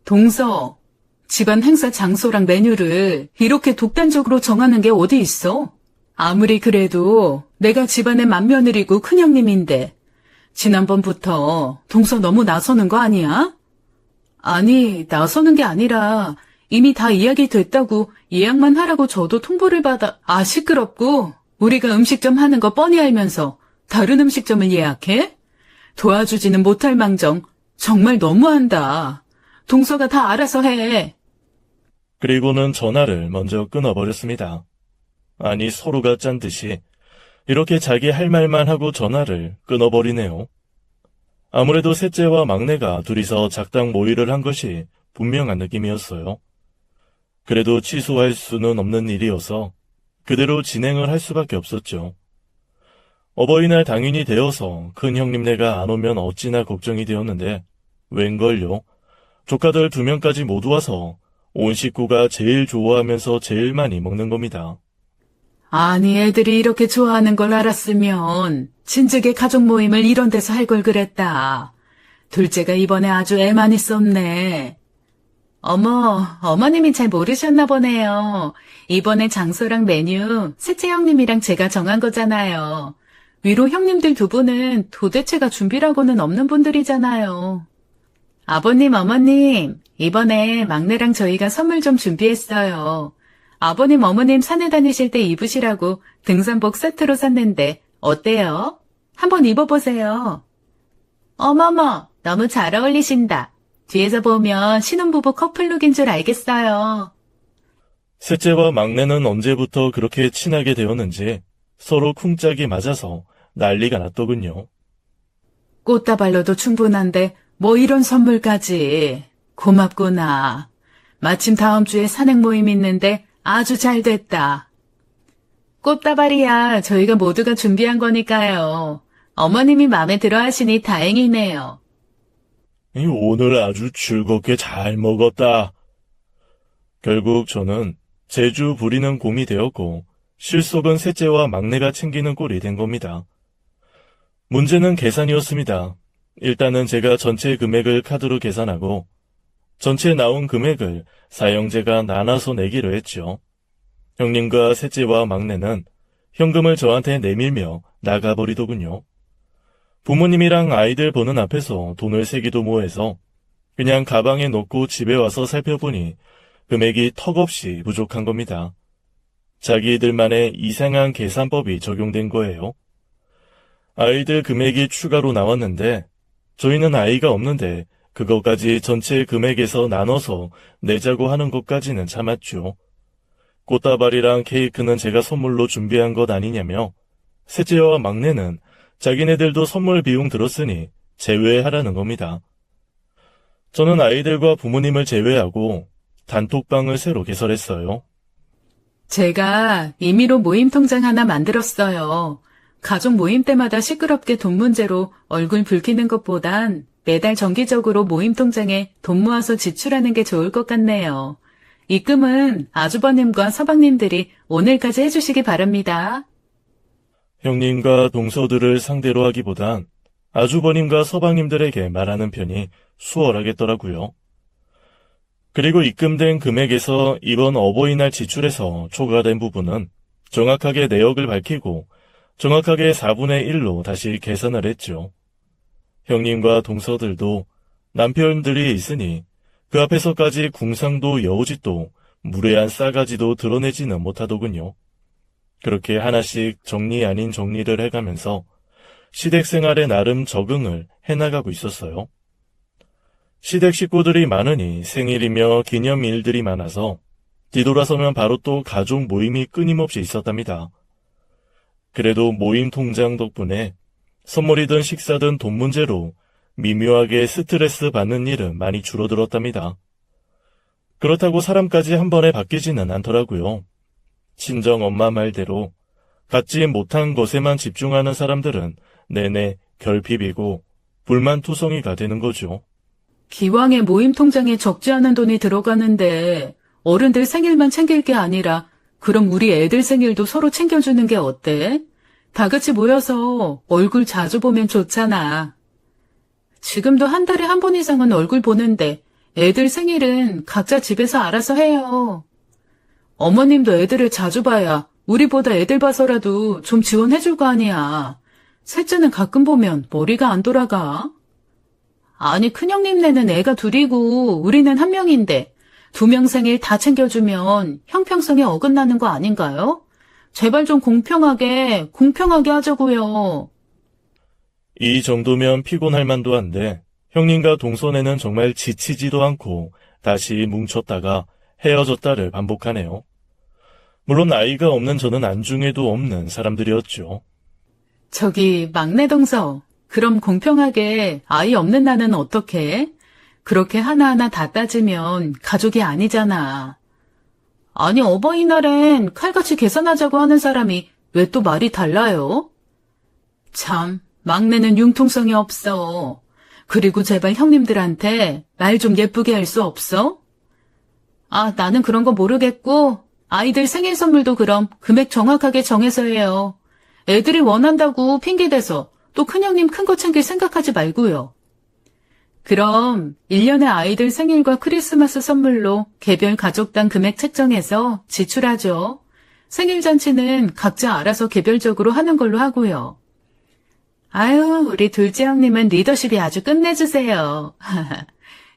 동서, 집안 행사 장소랑 메뉴를 이렇게 독단적으로 정하는 게 어디 있어? 아무리 그래도 내가 집안의 맏며느리고 큰형님인데 지난번부터 동서 너무 나서는 거 아니야? 아니, 나서는 게 아니라 이미 다 이야기 됐다고 예약만 하라고 저도 통보를 받아. 아, 시끄럽고 우리가 음식점 하는 거 뻔히 알면서 다른 음식점을 예약해? 도와주지는 못할 망정 정말 너무한다. 동서가 다 알아서 해. 그리고는 전화를 먼저 끊어버렸습니다. 아니, 서로가 짠 듯이 이렇게 자기 할 말만 하고 전화를 끊어버리네요. 아무래도 셋째와 막내가 둘이서 작당 모의를 한 것이 분명한 느낌이었어요. 그래도 취소할 수는 없는 일이어서 그대로 진행을 할 수밖에 없었죠. 어버이날 당일이 되어서 큰 형님네가 안 오면 어찌나 걱정이 되었는데 웬걸요? 조카들 2명까지 모두 와서 온 식구가 제일 좋아하면서 제일 많이 먹는 겁니다. 아니, 애들이 이렇게 좋아하는 걸 알았으면 친즉의 가족 모임을 이런 데서 할 걸 그랬다. 둘째가 이번에 아주 애 많이 썼네. 어머, 어머님이 잘 모르셨나 보네요. 이번에 장소랑 메뉴 셋째 형님이랑 제가 정한 거잖아요. 위로 형님들 두 분은 도대체가 준비라고는 없는 분들이잖아요. 아버님, 어머님, 이번에 막내랑 저희가 선물 좀 준비했어요. 아버님, 어머님 산에 다니실 때 입으시라고 등산복 세트로 샀는데 어때요? 한번 입어보세요. 어머머, 너무 잘 어울리신다. 뒤에서 보면 신혼부부 커플룩인 줄 알겠어요. 셋째와 막내는 언제부터 그렇게 친하게 되었는지 서로 쿵짝이 맞아서 난리가 났더군요. 꽃다발로도 충분한데 뭐 이런 선물까지. 고맙구나. 마침 다음 주에 산행 모임 있는데 아주 잘 됐다. 꽃다발이야 저희가 모두가 준비한 거니까요. 어머님이 마음에 들어 하시니 다행이네요. 오늘 아주 즐겁게 잘 먹었다. 결국 저는 제주 부리는 곰이 되었고 실속은 셋째와 막내가 챙기는 꼴이 된 겁니다. 문제는 계산이었습니다. 일단은 제가 전체 금액을 카드로 계산하고 전체 나온 금액을 사형제가 나눠서 내기로 했죠. 형님과 셋째와 막내는 현금을 저한테 내밀며 나가버리더군요. 부모님이랑 아이들 보는 앞에서 돈을 세기도 뭐해서 그냥 가방에 넣고 집에 와서 살펴보니 금액이 턱없이 부족한 겁니다. 자기들만의 이상한 계산법이 적용된 거예요. 아이들 금액이 추가로 나왔는데 저희는 아이가 없는데 그것까지 전체 금액에서 나눠서 내자고 하는 것까지는 참았죠. 꽃다발이랑 케이크는 제가 선물로 준비한 것 아니냐며 셋째와 막내는 자기네들도 선물 비용 들었으니 제외하라는 겁니다. 저는 아이들과 부모님을 제외하고 단톡방을 새로 개설했어요. 제가 임의로 모임 통장 하나 만들었어요. 가족 모임 때마다 시끄럽게 돈 문제로 얼굴 붉히는 것보단 매달 정기적으로 모임 통장에 돈 모아서 지출하는 게 좋을 것 같네요. 입금은 아주버님과 서방님들이 오늘까지 해주시기 바랍니다. 형님과 동서들을 상대로 하기보단 아주버님과 서방님들에게 말하는 편이 수월하겠더라고요. 그리고 입금된 금액에서 이번 어버이날 지출에서 초과된 부분은 정확하게 내역을 밝히고 정확하게 4분의 1로 다시 계산을 했죠. 형님과 동서들도 남편들이 있으니 그 앞에서까지 궁상도 여우짓도 무례한 싸가지도 드러내지는 못하더군요. 그렇게 하나씩 정리 아닌 정리를 해가면서 시댁 생활에 나름 적응을 해나가고 있었어요. 시댁 식구들이 많으니 생일이며 기념일들이 많아서 뒤돌아서면 바로 또 가족 모임이 끊임없이 있었답니다. 그래도 모임 통장 덕분에 선물이든 식사든 돈 문제로 미묘하게 스트레스 받는 일은 많이 줄어들었답니다. 그렇다고 사람까지 한 번에 바뀌지는 않더라고요. 친정 엄마 말대로 갖지 못한 것에만 집중하는 사람들은 내내 결핍이고 불만투성이가 되는 거죠. 기왕에 모임 통장에 적지 않은 돈이 들어가는데 어른들 생일만 챙길 게 아니라 그럼 우리 애들 생일도 서로 챙겨주는 게 어때? 다 같이 모여서 얼굴 자주 보면 좋잖아. 지금도 한 달에 한 번 이상은 얼굴 보는데 애들 생일은 각자 집에서 알아서 해요. 어머님도 애들을 자주 봐야 우리보다 애들 봐서라도 좀 지원해줄 거 아니야. 셋째는 가끔 보면 머리가 안 돌아가. 아니 큰형님네는 애가 둘이고 우리는 한 명인데 2명 생일 다 챙겨주면 형평성에 어긋나는 거 아닌가요? 제발 좀 공평하게 하자고요. 이 정도면 피곤할 만도 한데 형님과 동선에는 정말 지치지도 않고 다시 뭉쳤다가 헤어졌다를 반복하네요. 물론 아이가 없는 저는 안중에도 없는 사람들이었죠. 저기 막내 동서, 그럼 공평하게 아이 없는 나는 어떡해? 그렇게 하나하나 다 따지면 가족이 아니잖아. 아니 어버이날엔 칼같이 계산하자고 하는 사람이 왜 또 말이 달라요? 참, 막내는 융통성이 없어. 그리고 제발 형님들한테 말 좀 예쁘게 할 수 없어? 아, 나는 그런 거 모르겠고 아이들 생일 선물도 그럼 금액 정확하게 정해서 해요. 애들이 원한다고 핑계대서 또 큰형님 큰 거 챙길 생각하지 말고요. 그럼 1년에 아이들 생일과 크리스마스 선물로 개별 가족당 금액 책정해서 지출하죠. 생일 잔치는 각자 알아서 개별적으로 하는 걸로 하고요. 아유, 우리 둘째 형님은 리더십이 아주 끝내주세요.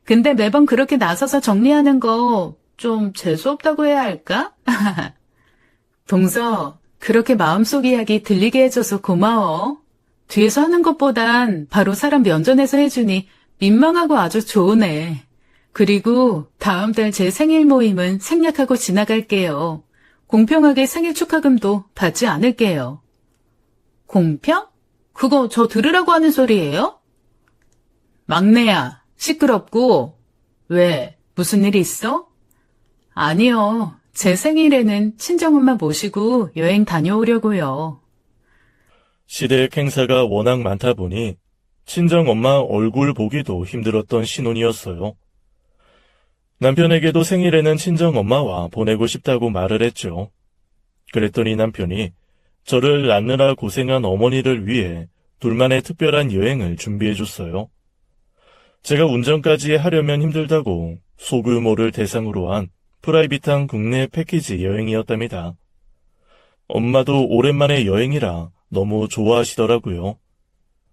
근데 매번 그렇게 나서서 정리하는 거 좀 재수없다고 해야 할까? 동서, 그렇게 마음속 이야기 들리게 해줘서 고마워. 뒤에서 하는 것보단 바로 사람 면전에서 해주니 민망하고 아주 좋으네. 그리고 다음 달 제 생일 모임은 생략하고 지나갈게요. 공평하게 생일 축하금도 받지 않을게요. 공평? 그거 저 들으라고 하는 소리예요? 막내야, 시끄럽고. 왜, 무슨 일 있어? 아니요, 제 생일에는 친정엄마 모시고 여행 다녀오려고요. 시댁 행사가 워낙 많다 보니 친정엄마 얼굴 보기도 힘들었던 신혼이었어요. 남편에게도 생일에는 친정엄마와 보내고 싶다고 말을 했죠. 그랬더니 남편이 저를 낳느라 고생한 어머니를 위해 둘만의 특별한 여행을 준비해줬어요. 제가 운전까지 하려면 힘들다고 소규모를 대상으로 한 프라이빗한 국내 패키지 여행이었답니다. 엄마도 오랜만에 여행이라 너무 좋아하시더라고요.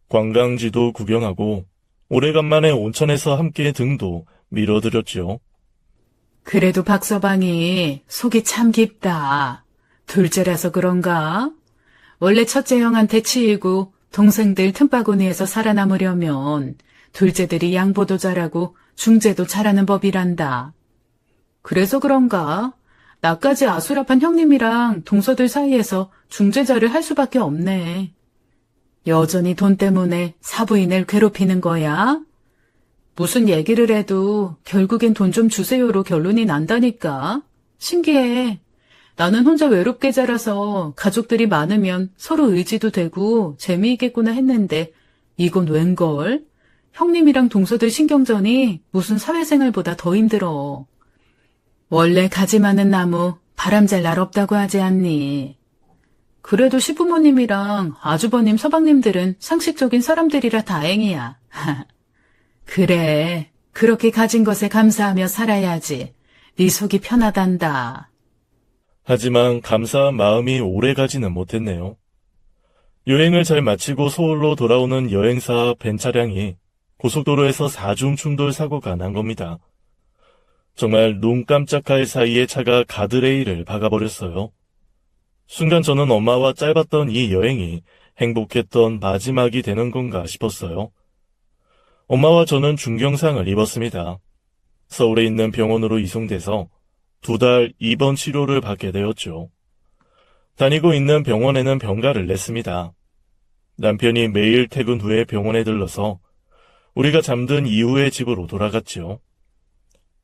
관광지도 구경하고 오래간만에 온천에서 함께 등도 밀어드렸죠. 그래도 박서방이 속이 참 깊다. 둘째라서 그런가? 원래 첫째 형한테 치이고 동생들 틈바구니에서 살아남으려면 둘째들이 양보도 잘하고 중재도 잘하는 법이란다. 그래서 그런가? 나까지 아수라판 형님이랑 동서들 사이에서 중재자를 할 수밖에 없네. 여전히 돈 때문에 사부인을 괴롭히는 거야? 무슨 얘기를 해도 결국엔 돈 좀 주세요로 결론이 난다니까. 신기해. 나는 혼자 외롭게 자라서 가족들이 많으면 서로 의지도 되고 재미있겠구나 했는데 이건 웬걸? 형님이랑 동서들 신경전이 무슨 사회생활보다 더 힘들어. 원래 가지 많은 나무 바람 잘 날 없다고 하지 않니? 그래도 시부모님이랑 아주버님 서방님들은 상식적인 사람들이라 다행이야. 그래, 그렇게 가진 것에 감사하며 살아야지. 네 속이 편하단다. 하지만 감사한 마음이 오래가지는 못했네요. 여행을 잘 마치고 서울로 돌아오는 여행사 벤 차량이 고속도로에서 4중 충돌 사고가 난 겁니다. 정말 눈 깜짝할 사이에 차가 가드레일을 박아버렸어요. 순간 저는 엄마와 짧았던 이 여행이 행복했던 마지막이 되는 건가 싶었어요. 엄마와 저는 중경상을 입었습니다. 서울에 있는 병원으로 이송돼서 2달 입원 치료를 받게 되었죠. 다니고 있는 병원에는 병가를 냈습니다. 남편이 매일 퇴근 후에 병원에 들러서 우리가 잠든 이후에 집으로 돌아갔죠.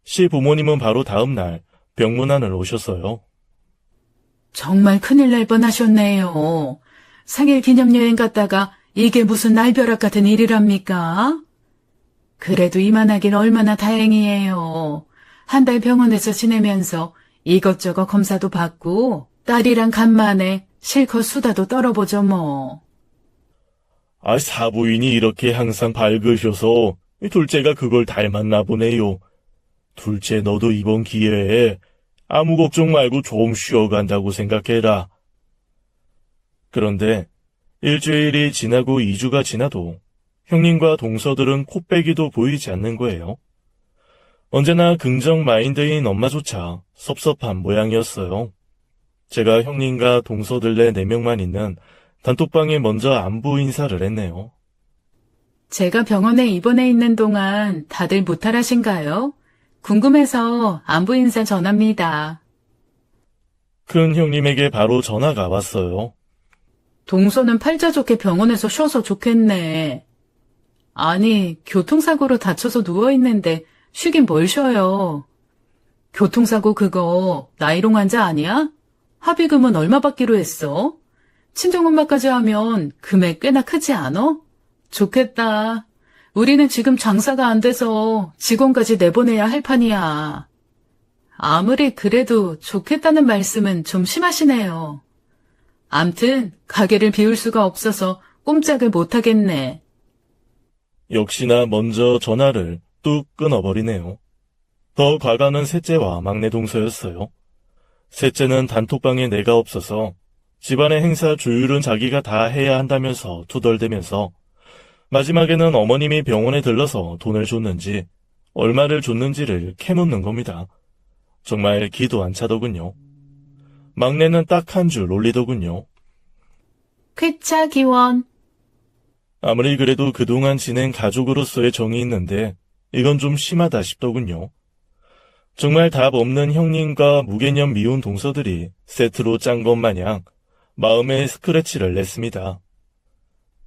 시부모님은 바로 다음 날 병문안을 오셨어요. 정말 큰일 날 뻔하셨네요. 생일 기념여행 갔다가 이게 무슨 날벼락 같은 일이랍니까? 그래도 이만하긴 얼마나 다행이에요. 한 달 병원에서 지내면서 이것저것 검사도 받고 딸이랑 간만에 실컷 수다도 떨어보죠 뭐. 사부인이 이렇게 항상 밝으셔서 둘째가 그걸 닮았나 보네요. 둘째 너도 이번 기회에 아무 걱정 말고 좀 쉬어간다고 생각해라. 그런데 일주일이 지나고 2주가 지나도 형님과 동서들은 코빼기도 보이지 않는 거예요. 언제나 긍정 마인드인 엄마조차 섭섭한 모양이었어요. 제가 형님과 동서들네 4명만 있는 단톡방에 먼저 안부 인사를 했네요. 제가 병원에 입원해 있는 동안 다들 무탈하신가요? 궁금해서 안부 인사 전합니다. 큰 형님에게 바로 전화가 왔어요. 동서는 팔자 좋게 병원에서 쉬어서 좋겠네. 아니, 교통사고로 다쳐서 누워있는데 쉬긴 뭘 쉬어요. 교통사고 그거 나이롱 환자 아니야? 합의금은 얼마 받기로 했어? 친정엄마까지 하면 금액 꽤나 크지 않아? 좋겠다. 우리는 지금 장사가 안 돼서 직원까지 내보내야 할 판이야. 아무리 그래도 좋겠다는 말씀은 좀 심하시네요. 암튼 가게를 비울 수가 없어서 꼼짝을 못하겠네. 역시나 먼저 전화를 뚝 끊어버리네요. 더 과가는 셋째와 막내 동서였어요. 셋째는 단톡방에 내가 없어서 집안의 행사 조율은 자기가 다 해야 한다면서 투덜대면서 마지막에는 어머님이 병원에 들러서 돈을 줬는지 얼마를 줬는지를 캐묻는 겁니다. 정말 기도 안 차더군요. 막내는 딱 한 줄 올리더군요. 쾌차 기원. 아무리 그래도 그동안 지낸 가족으로서의 정이 있는데 이건 좀 심하다 싶더군요. 정말 답 없는 형님과 무개념 미운 동서들이 세트로 짠 것 마냥 마음에 스크래치를 냈습니다.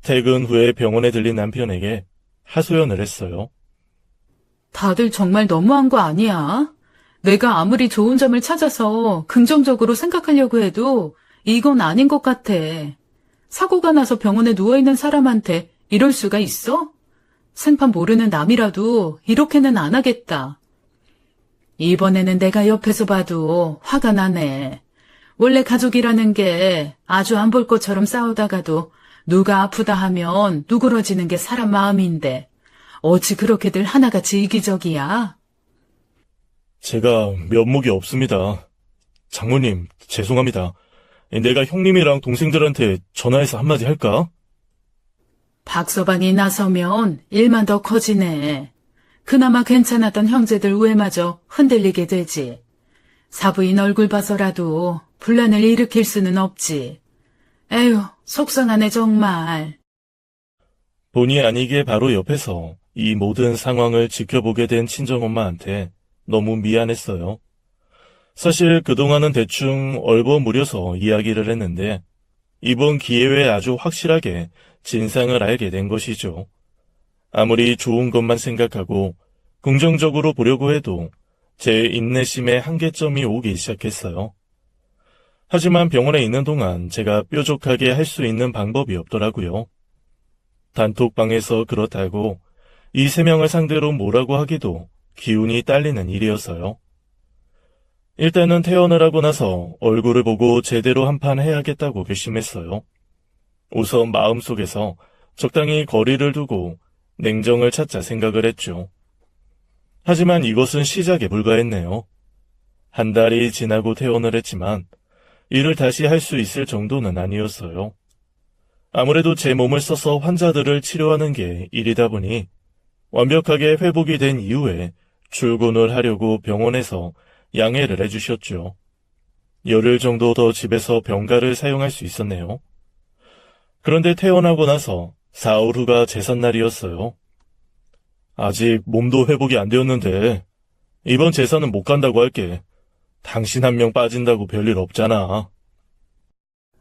퇴근 후에 병원에 들린 남편에게 하소연을 했어요. 다들 정말 너무한 거 아니야? 내가 아무리 좋은 점을 찾아서 긍정적으로 생각하려고 해도 이건 아닌 것 같아. 사고가 나서 병원에 누워있는 사람한테 이럴 수가 있어? 생판 모르는 남이라도 이렇게는 안 하겠다. 이번에는 내가 옆에서 봐도 화가 나네. 원래 가족이라는 게 아주 안 볼 것처럼 싸우다가도 누가 아프다 하면 누그러지는 게 사람 마음인데 어찌 그렇게들 하나같이 이기적이야? 제가 면목이 없습니다. 장모님, 죄송합니다. 내가 형님이랑 동생들한테 전화해서 한마디 할까? 박서방이 나서면 일만 더 커지네. 그나마 괜찮았던 형제들 우애마저 흔들리게 되지. 사부인 얼굴 봐서라도 분란을 일으킬 수는 없지. 에휴, 속상하네 정말. 본의 아니게 바로 옆에서 이 모든 상황을 지켜보게 된 친정엄마한테 너무 미안했어요. 사실 그동안은 대충 얼버무려서 이야기를 했는데 이번 기회에 아주 확실하게 진상을 알게 된 것이죠. 아무리 좋은 것만 생각하고 긍정적으로 보려고 해도 제 인내심에 한계점이 오기 시작했어요. 하지만 병원에 있는 동안 제가 뾰족하게 할 수 있는 방법이 없더라고요. 단톡방에서 그렇다고 이 세 명을 상대로 뭐라고 하기도 기운이 딸리는 일이어서요. 일단은 퇴원을 하고 나서 얼굴을 보고 제대로 한판 해야겠다고 결심했어요. 우선 마음속에서 적당히 거리를 두고 냉정을 찾자 생각을 했죠. 하지만 이것은 시작에 불과했네요. 한 달이 지나고 퇴원을 했지만 일을 다시 할 수 있을 정도는 아니었어요. 아무래도 제 몸을 써서 환자들을 치료하는 게 일이다 보니 완벽하게 회복이 된 이후에 출근을 하려고 병원에서 양해를 해주셨죠. 열흘 정도 더 집에서 병가를 사용할 수 있었네요. 그런데 퇴원하고 나서 사흘 후가 제삿날이었어요. 아직 몸도 회복이 안 되었는데 이번 제사는 못 간다고 할게. 당신 한 명 빠진다고 별일 없잖아.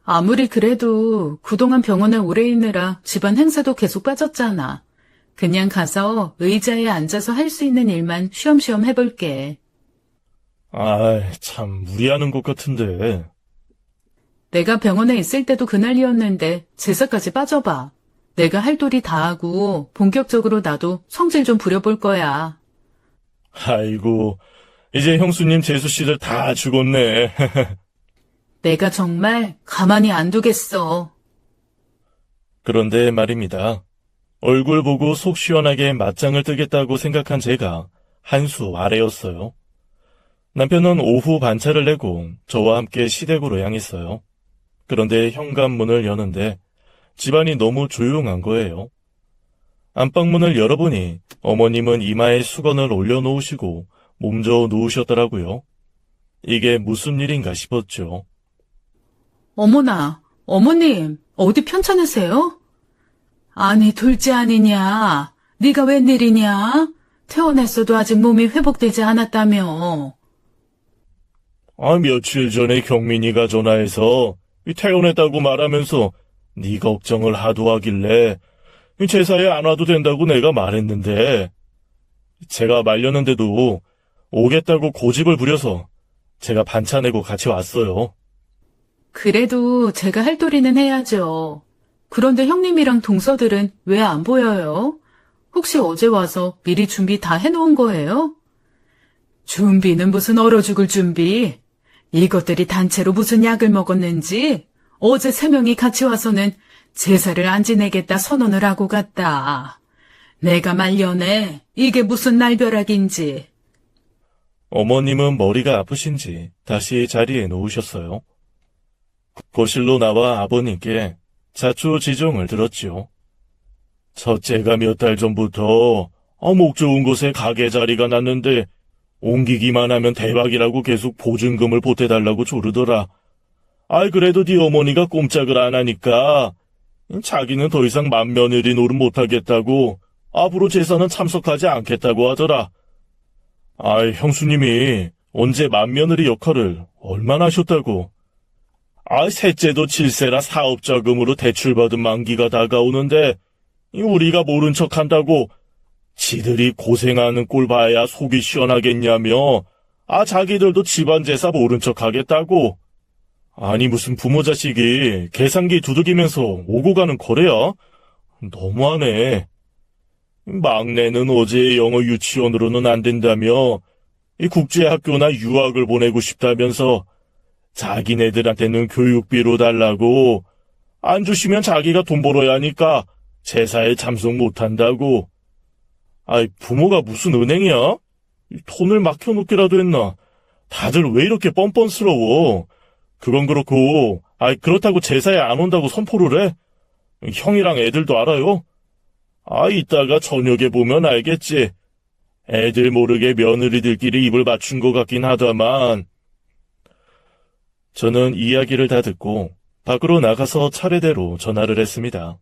아무리 그래도 그동안 병원에 오래 있느라 집안 행사도 계속 빠졌잖아. 그냥 가서 의자에 앉아서 할 수 있는 일만 쉬엄쉬엄 해볼게. 아이, 참 무리하는 것 같은데. 내가 병원에 있을 때도 그날이었는데 제사까지 빠져봐. 내가 할 도리 다 하고 본격적으로 나도 성질 좀 부려볼 거야. 아이고, 이제 형수님 재수씨들 다 죽었네. 내가 정말 가만히 안 두겠어. 그런데 말입니다. 얼굴 보고 속 시원하게 맞짱을 뜨겠다고 생각한 제가 한 수 아래였어요. 남편은 오후 반차를 내고 저와 함께 시댁으로 향했어요. 그런데 현관문을 여는데 집안이 너무 조용한 거예요. 안방문을 열어보니 어머님은 이마에 수건을 올려놓으시고 몸져 누우셨더라고요. 이게 무슨 일인가 싶었죠. 어머나, 어머님, 어디 편찮으세요? 아니, 둘째 아니냐? 네가 웬일이냐? 퇴원했어도 아직 몸이 회복되지 않았다며. 며칠 전에 경민이가 전화해서 퇴원했다고 말하면서 네 걱정을 하도 하길래 제사에 안 와도 된다고 내가 말했는데 제가 말렸는데도 오겠다고 고집을 부려서 제가 반차 내고 같이 왔어요. 그래도 제가 할 도리는 해야죠. 그런데 형님이랑 동서들은 왜 안 보여요? 혹시 어제 와서 미리 준비 다 해놓은 거예요? 준비는 무슨 얼어 죽을 준비? 이것들이 단체로 무슨 약을 먹었는지 어제 3명이 같이 와서는 제사를 안 지내겠다 선언을 하고 갔다. 내가 말려내. 이게 무슨 날벼락인지. 어머님은 머리가 아프신지 다시 자리에 누우셨어요. 거실로 나와 아버님께 자초지종을 들었지요. 첫째가 몇 달 전부터 어묵 좋은 곳에 가게 자리가 났는데 옮기기만 하면 대박이라고 계속 보증금을 보태달라고 조르더라. 아이 그래도 네 어머니가 꼼짝을 안 하니까 자기는 더 이상 맏며느리 노릇 못하겠다고 앞으로 제사는 참석하지 않겠다고 하더라. 아이 형수님이 언제 맏며느리 역할을 얼마나 하셨다고. 아이 셋째도 7세라 사업자금으로 대출받은 만기가 다가오는데 우리가 모른 척한다고 지들이 고생하는 꼴 봐야 속이 시원하겠냐며 자기들도 집안 제사 모른 척하겠다고. 아니 무슨 부모 자식이 계산기 두들기면서 오고 가는 거래야? 너무하네. 막내는 어제 영어 유치원으로는 안 된다며 이 국제학교나 유학을 보내고 싶다면서 자기네들한테는 교육비로 달라고 안 주시면 자기가 돈 벌어야 하니까 제사에 참석 못한다고. 아이 부모가 무슨 은행이야? 돈을 막혀놓기라도 했나? 다들 왜 이렇게 뻔뻔스러워? 그건 그렇고 그렇다고 제사에 안 온다고 선포를 해? 형이랑 애들도 알아요? 이따가 저녁에 보면 알겠지. 애들 모르게 며느리들끼리 입을 맞춘 것 같긴 하다만. 저는 이야기를 다 듣고 밖으로 나가서 차례대로 전화를 했습니다.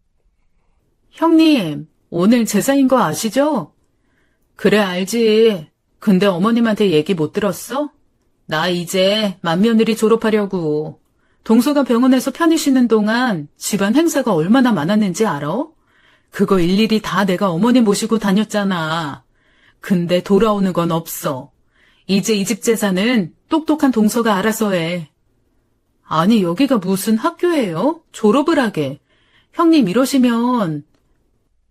형님, 오늘 제사인 거 아시죠? 그래, 알지. 근데 어머님한테 얘기 못 들었어? 나 이제 맏며느리 졸업하려고. 동서가 병원에서 편히 쉬는 동안 집안 행사가 얼마나 많았는지 알아? 그거 일일이 다 내가 어머니 모시고 다녔잖아. 근데 돌아오는 건 없어. 이제 이 집 제사는 똑똑한 동서가 알아서 해. 아니, 여기가 무슨 학교예요? 졸업을 하게. 형님 이러시면...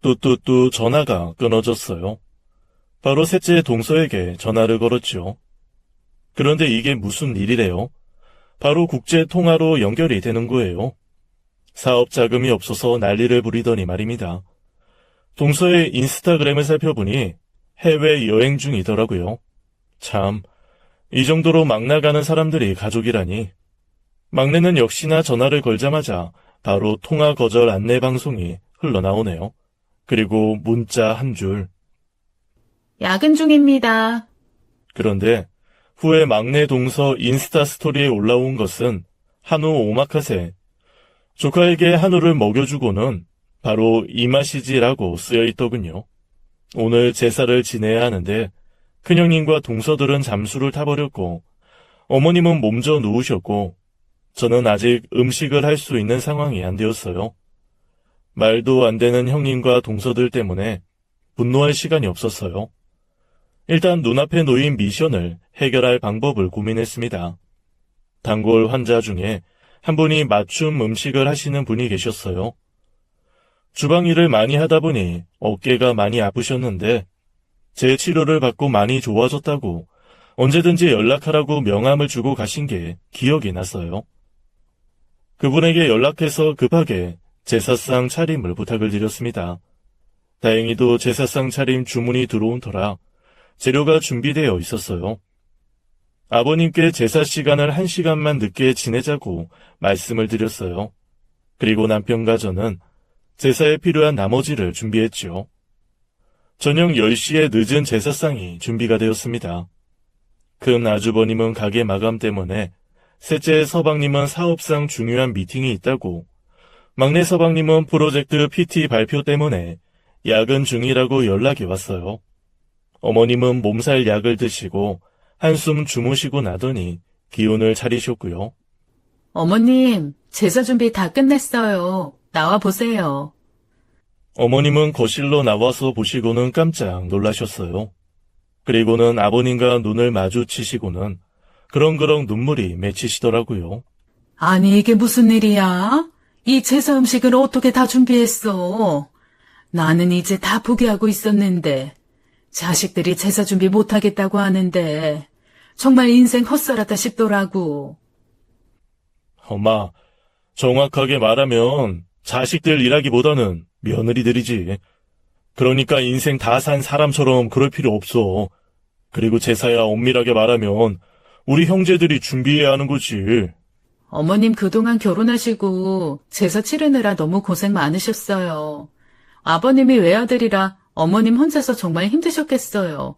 뚜뚜뚜 전화가 끊어졌어요. 바로 셋째 동서에게 전화를 걸었죠. 그런데 이게 무슨 일이래요? 바로 국제통화로 연결이 되는 거예요. 사업 자금이 없어서 난리를 부리더니 말입니다. 동서의 인스타그램을 살펴보니 해외 여행 중이더라고요. 참, 이 정도로 막 나가는 사람들이 가족이라니. 막내는 역시나 전화를 걸자마자 바로 통화 거절 안내 방송이 흘러나오네요. 그리고 문자 한 줄. 야근 중입니다. 그런데 후에 막내 동서 인스타 스토리에 올라온 것은 한우 오마카세. 조카에게 한우를 먹여주고는 바로 이 맛이지라고 쓰여있더군요. 오늘 제사를 지내야 하는데 큰형님과 동서들은 잠수를 타버렸고 어머님은 몸져 누우셨고 저는 아직 음식을 할 수 있는 상황이 안 되었어요. 말도 안 되는 형님과 동서들 때문에 분노할 시간이 없었어요. 일단 눈앞에 놓인 미션을 해결할 방법을 고민했습니다. 단골 환자 중에 한 분이 맞춤 음식을 하시는 분이 계셨어요. 주방 일을 많이 하다 보니 어깨가 많이 아프셨는데 제 치료를 받고 많이 좋아졌다고 언제든지 연락하라고 명함을 주고 가신 게 기억이 났어요. 그분에게 연락해서 급하게 제사상 차림을 부탁을 드렸습니다. 다행히도 제사상 차림 주문이 들어온 터라 재료가 준비되어 있었어요. 아버님께 제사 시간을 1시간만 늦게 지내자고 말씀을 드렸어요. 그리고 남편과 저는 제사에 필요한 나머지를 준비했죠. 저녁 10시에 늦은 제사상이 준비가 되었습니다. 큰 아주버님은 가게 마감 때문에 셋째 서방님은 사업상 중요한 미팅이 있다고, 막내 서방님은 프로젝트 PT 발표 때문에 야근 중이라고 연락이 왔어요. 어머님은 몸살 약을 드시고 한숨 주무시고 나더니 기운을 차리셨고요. 어머님, 제사 준비 다 끝냈어요. 나와 보세요. 어머님은 거실로 나와서 보시고는 깜짝 놀라셨어요. 그리고는 아버님과 눈을 마주치시고는 그렁그렁 눈물이 맺히시더라고요. 아니, 이게 무슨 일이야? 이 제사 음식을 어떻게 다 준비했어? 나는 이제 다 포기하고 있었는데. 자식들이 제사 준비 못하겠다고 하는데 정말 인생 헛살았다 싶더라고. 엄마, 정확하게 말하면 자식들 일하기보다는 며느리들이지. 그러니까 인생 다 산 사람처럼 그럴 필요 없어. 그리고 제사야 엄밀하게 말하면 우리 형제들이 준비해야 하는 거지. 어머님 그동안 결혼하시고 제사 치르느라 너무 고생 많으셨어요. 아버님이 외아들이라 어머님 혼자서 정말 힘드셨겠어요.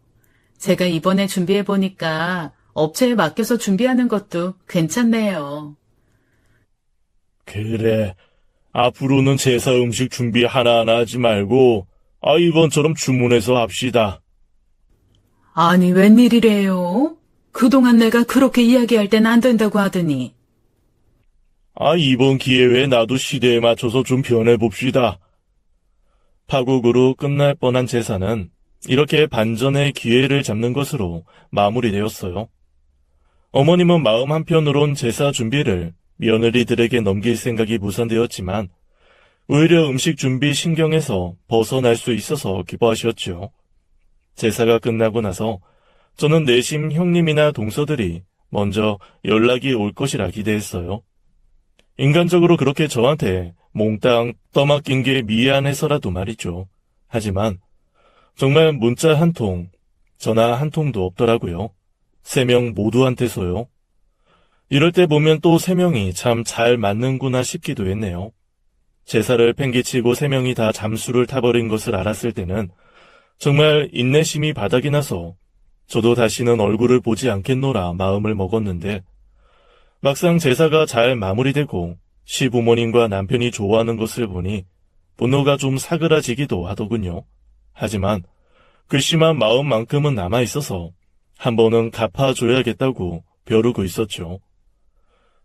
제가 이번에 준비해보니까 업체에 맡겨서 준비하는 것도 괜찮네요. 그래. 앞으로는 제사 음식 준비 하나하나 하지 말고 이번처럼 주문해서 합시다. 아니 웬일이래요? 그동안 내가 그렇게 이야기할 땐 안 된다고 하더니. 이번 기회에 나도 시대에 맞춰서 좀 변해봅시다. 파국으로 끝날 뻔한 제사는 이렇게 반전의 기회를 잡는 것으로 마무리되었어요. 어머님은 마음 한편으론 제사 준비를 며느리들에게 넘길 생각이 무산되었지만 오히려 음식 준비 신경에서 벗어날 수 있어서 기뻐하셨죠. 제사가 끝나고 나서 저는 내심 형님이나 동서들이 먼저 연락이 올 것이라 기대했어요. 인간적으로 그렇게 저한테 몽땅 떠맡긴 게 미안해서라도 말이죠. 하지만 정말 문자 한 통, 전화 한 통도 없더라고요. 3명 모두한테서요. 이럴 때 보면 또 3명이 참 잘 맞는구나 싶기도 했네요. 제사를 팽개치고 3명이 다 잠수를 타버린 것을 알았을 때는 정말 인내심이 바닥이 나서 저도 다시는 얼굴을 보지 않겠노라 마음을 먹었는데 막상 제사가 잘 마무리되고 시부모님과 남편이 좋아하는 것을 보니 분노가 좀 사그라지기도 하더군요. 하지만 괘씸한 마음만큼은 남아있어서 한 번은 갚아줘야겠다고 벼르고 있었죠.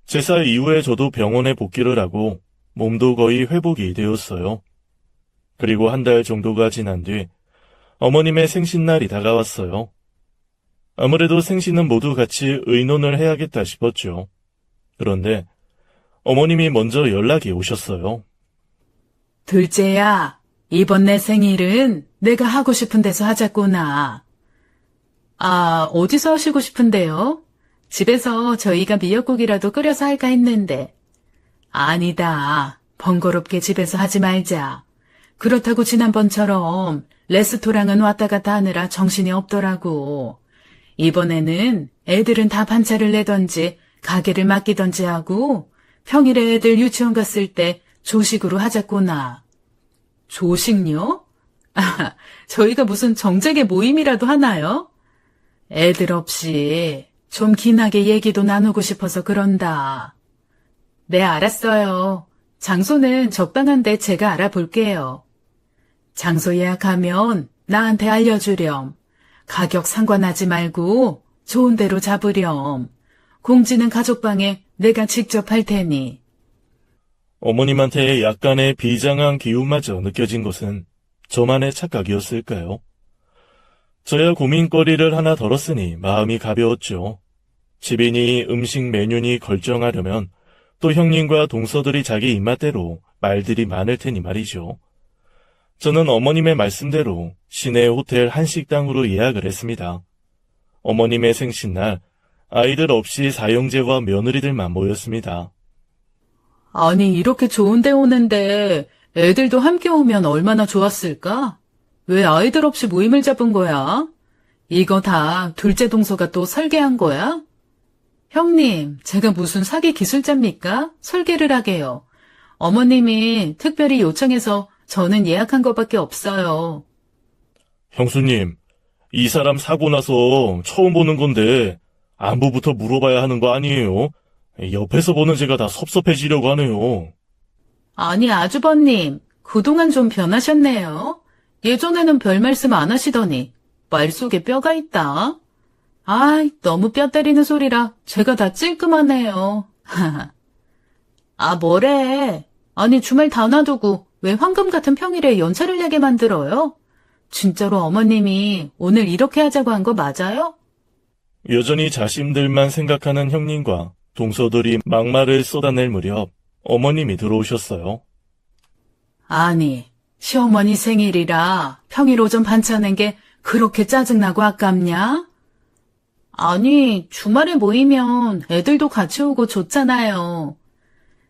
제사 이후에 저도 병원에 복귀를 하고 몸도 거의 회복이 되었어요. 그리고 한 달 정도가 지난 뒤 어머님의 생신날이 다가왔어요. 아무래도 생신은 모두 같이 의논을 해야겠다 싶었죠. 그런데 어머님이 먼저 연락이 오셨어요. 둘째야, 이번 내 생일은 내가 하고 싶은 데서 하자꾸나. 어디서 하시고 싶은데요? 집에서 저희가 미역국이라도 끓여서 할까 했는데. 아니다. 번거롭게 집에서 하지 말자. 그렇다고 지난번처럼 레스토랑은 왔다 갔다 하느라 정신이 없더라고. 이번에는 애들은 다 반차를 내던지 가게를 맡기던지 하고 평일에 애들 유치원 갔을 때 조식으로 하자꾸나. 조식요? 저희가 무슨 정작의 모임이라도 하나요? 애들 없이 좀 긴하게 얘기도 나누고 싶어서 그런다. 네, 알았어요. 장소는 적당한데 제가 알아볼게요. 장소 예약하면 나한테 알려주렴. 가격 상관하지 말고 좋은 데로 잡으렴. 공지는 가족방에 내가 직접 할 테니. 어머님한테 약간의 비장한 기운마저 느껴진 것은 저만의 착각이었을까요? 저야 고민거리를 하나 덜었으니 마음이 가벼웠죠. 집이니 음식 메뉴니 결정하려면 또 형님과 동서들이 자기 입맛대로 말들이 많을 테니 말이죠. 저는 어머님의 말씀대로 시내 호텔 한식당으로 예약을 했습니다. 어머님의 생신날 아이들 없이 사형제와 며느리들만 모였습니다. 아니, 이렇게 좋은 데 오는데 애들도 함께 오면 얼마나 좋았을까? 왜 아이들 없이 모임을 잡은 거야? 이거 다 둘째 동서가 또 설계한 거야? 형님, 제가 무슨 사기 기술자입니까? 설계를 하게요. 어머님이 특별히 요청해서 저는 예약한 것밖에 없어요. 형수님, 이 사람 사고 나서 처음 보는 건데 안부부터 물어봐야 하는 거 아니에요? 옆에서 보는 제가 다 섭섭해지려고 하네요. 아니, 아주버님, 그동안 좀 변하셨네요. 예전에는 별 말씀 안 하시더니 말 속에 뼈가 있다. 너무 뼈 때리는 소리라 제가 다 찔끔하네요. 뭐래. 아니, 주말 다 놔두고 왜 황금 같은 평일에 연차를 내게 만들어요? 진짜로 어머님이 오늘 이렇게 하자고 한 거 맞아요? 여전히 자신들만 생각하는 형님과 동서들이 막말을 쏟아낼 무렵 어머님이 들어오셨어요. 아니, 시어머니 생일이라 평일 오전 반차는 게 그렇게 짜증나고 아깝냐? 아니, 주말에 모이면 애들도 같이 오고 좋잖아요.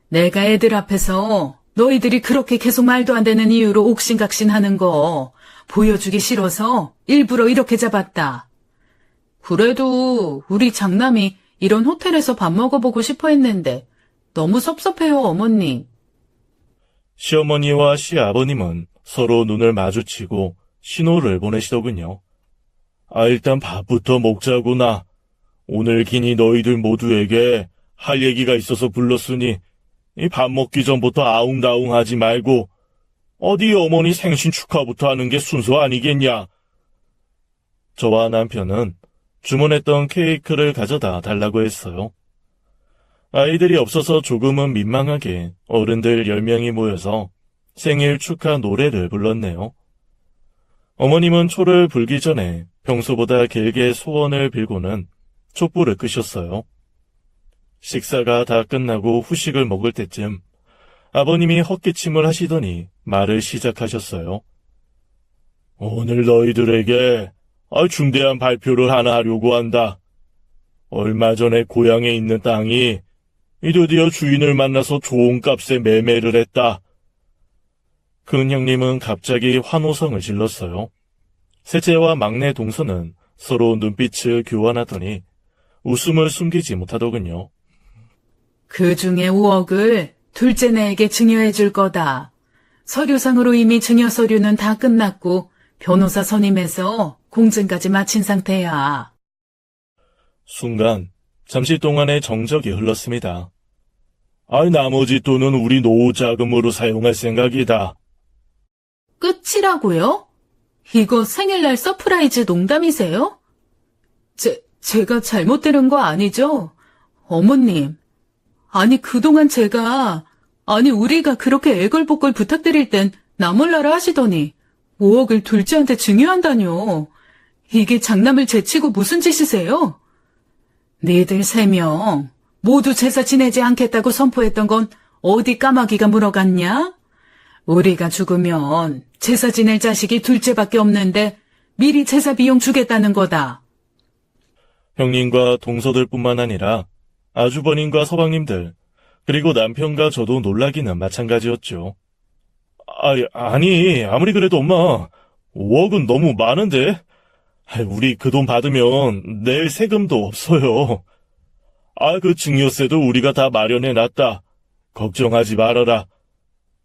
내가 애들 앞에서 너희들이 그렇게 계속 말도 안 되는 이유로 옥신각신하는 거 보여주기 싫어서 일부러 이렇게 잡았다. 그래도 우리 장남이 이런 호텔에서 밥 먹어보고 싶어 했는데 너무 섭섭해요, 어머님. 시어머니와 시아버님은 서로 눈을 마주치고 신호를 보내시더군요. 일단 밥부터 먹자구나. 오늘 기니 너희들 모두에게 할 얘기가 있어서 불렀으니 이 밥 먹기 전부터 아웅다웅 하지 말고 어디 어머니 생신 축하부터 하는 게 순서 아니겠냐. 저와 남편은 주문했던 케이크를 가져다 달라고 했어요. 아이들이 없어서 조금은 민망하게 어른들 10명이 모여서 생일 축하 노래를 불렀네요. 어머님은 초를 불기 전에 평소보다 길게 소원을 빌고는 촛불을 끄셨어요. 식사가 다 끝나고 후식을 먹을 때쯤 아버님이 헛기침을 하시더니 말을 시작하셨어요. 오늘 너희들에게 중대한 발표를 하나 하려고 한다. 얼마 전에 고향에 있는 땅이 드디어 주인을 만나서 좋은 값에 매매를 했다. 큰 형님은 갑자기 환호성을 질렀어요. 셋째와 막내 동서는 서로 눈빛을 교환하더니 웃음을 숨기지 못하더군요. 그 중에 5억을 둘째네에게 증여해 줄 거다. 서류상으로 이미 증여 서류는 다 끝났고 변호사 선임해서 공증까지 마친 상태야. 순간 잠시 동안의 정적이 흘렀습니다. 나머지 돈은 우리 노후 자금으로 사용할 생각이다. 끝이라고요? 이거 생일날 서프라이즈 농담이세요? 제가 잘못 들은 거 아니죠? 어머님. 그동안 우리가 그렇게 애걸복걸 부탁드릴 땐 나 몰라라 하시더니 5억을 둘째한테 증여한다뇨. 이게 장남을 제치고 무슨 짓이세요? 니들 3명 모두 제사 지내지 않겠다고 선포했던 건 어디 까마귀가 물어갔냐? 우리가 죽으면 제사 지낼 자식이 둘째밖에 없는데 미리 제사 비용 주겠다는 거다. 형님과 동서들뿐만 아니라 아주버님과 서방님들, 그리고 남편과 저도 놀라기는 마찬가지였죠. 아무리 그래도 엄마, 5억은 너무 많은데? 우리 그 돈 받으면 낼 세금도 없어요. 그 증여세도 우리가 다 마련해놨다. 걱정하지 말아라.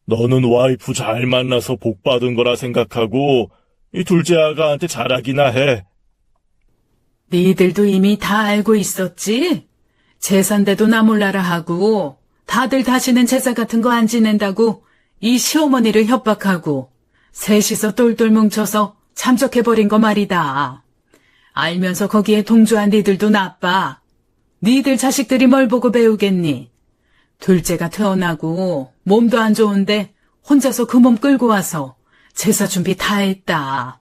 너는 와이프 잘 만나서 복 받은 거라 생각하고 이 둘째 아가한테 잘하기나 해. 니들도 이미 다 알고 있었지? 제사인데도 나 몰라라 하고 다들 다시는 제사 같은 거 안 지낸다고 이 시어머니를 협박하고 셋이서 똘똘 뭉쳐서 참적해버린 거 말이다. 알면서 거기에 동조한 니들도 나빠. 니들 자식들이 뭘 보고 배우겠니? 둘째가 태어나고 몸도 안 좋은데 혼자서 그 몸 끌고 와서 제사 준비 다 했다.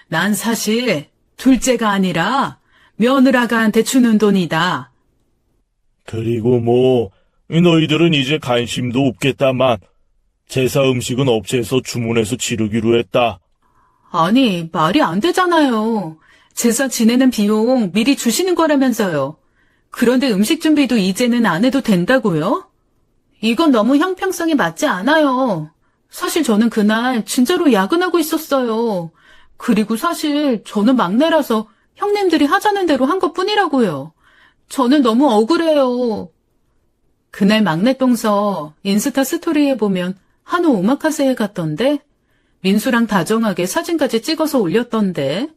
난 사실 둘째가 아니라 며느라가한테 주는 돈이다. 그리고 너희들은 이제 관심도 없겠다만 제사 음식은 업체에서 주문해서 지르기로 했다. 말이 안 되잖아요. 제사 지내는 비용 미리 주시는 거라면서요. 그런데 음식 준비도 이제는 안 해도 된다고요? 이건 너무 형평성이 맞지 않아요. 사실 저는 그날 진짜로 야근하고 있었어요. 그리고 사실 저는 막내라서 형님들이 하자는 대로 한 것뿐이라고요. 저는 너무 억울해요. 그날 막내 동서 인스타 스토리에 보면 한우 오마카세에 갔던데 민수랑 다정하게 사진까지 찍어서 올렸던데.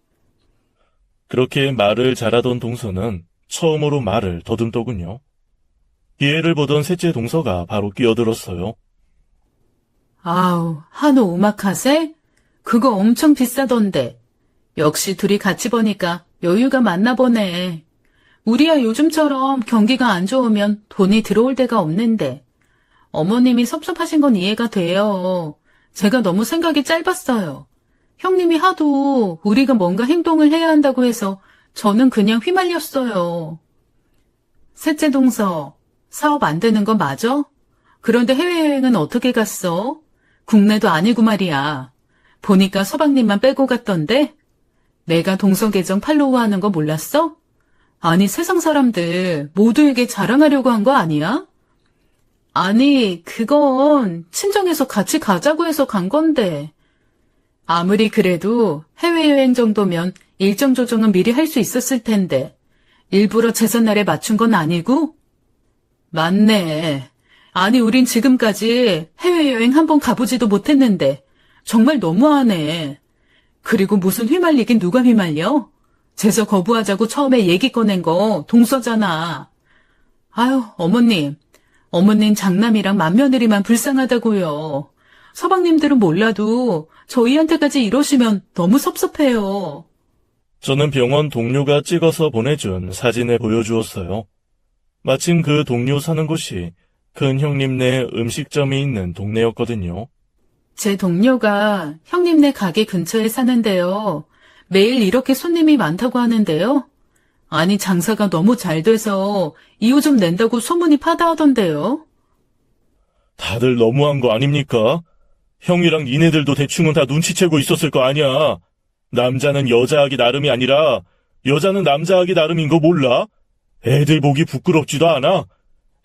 그렇게 말을 잘하던 동서는 처음으로 말을 더듬더군요. 기회를 보던 셋째 동서가 바로 끼어들었어요. 한우 오마카세? 그거 엄청 비싸던데. 역시 둘이 같이 보니까 여유가 많나 보네. 우리야 요즘처럼 경기가 안 좋으면 돈이 들어올 데가 없는데. 어머님이 섭섭하신 건 이해가 돼요. 제가 너무 생각이 짧았어요. 형님이 하도 우리가 뭔가 행동을 해야 한다고 해서 저는 그냥 휘말렸어요. 셋째 동서, 사업 안 되는 거 맞아? 그런데 해외여행은 어떻게 갔어? 국내도 아니고 말이야. 보니까 서방님만 빼고 갔던데? 내가 동서 계정 팔로우하는 거 몰랐어? 아니, 세상 사람들 모두에게 자랑하려고 한 거 아니야? 아니, 그건 친정에서 같이 가자고 해서 간 건데. 아무리 그래도 해외여행 정도면 일정 조정은 미리 할 수 있었을 텐데. 일부러 제삿날에 맞춘 건 아니고? 맞네. 아니, 우린 지금까지 해외여행 한 번 가보지도 못했는데 정말 너무하네. 그리고 무슨 휘말리긴 누가 휘말려? 제서 거부하자고 처음에 얘기 꺼낸 거 동서잖아. 아유, 어머님 장남이랑 맏며느리만 불쌍하다고요. 서방님들은 몰라도 저희한테까지 이러시면 너무 섭섭해요. 저는 병원 동료가 찍어서 보내준 사진을 보여주었어요. 마침 그 동료 사는 곳이 큰 형님네 음식점이 있는 동네였거든요. 제 동료가 형님네 가게 근처에 사는데요. 매일 이렇게 손님이 많다고 하는데요. 아니, 장사가 너무 잘 돼서 2호 좀 낸다고 소문이 파다하던데요. 다들 너무한 거 아닙니까? 형이랑 니네들도 대충은 다 눈치채고 있었을 거 아니야. 남자는 여자하기 나름이 아니라 여자는 남자하기 나름인 거 몰라? 애들 보기 부끄럽지도 않아?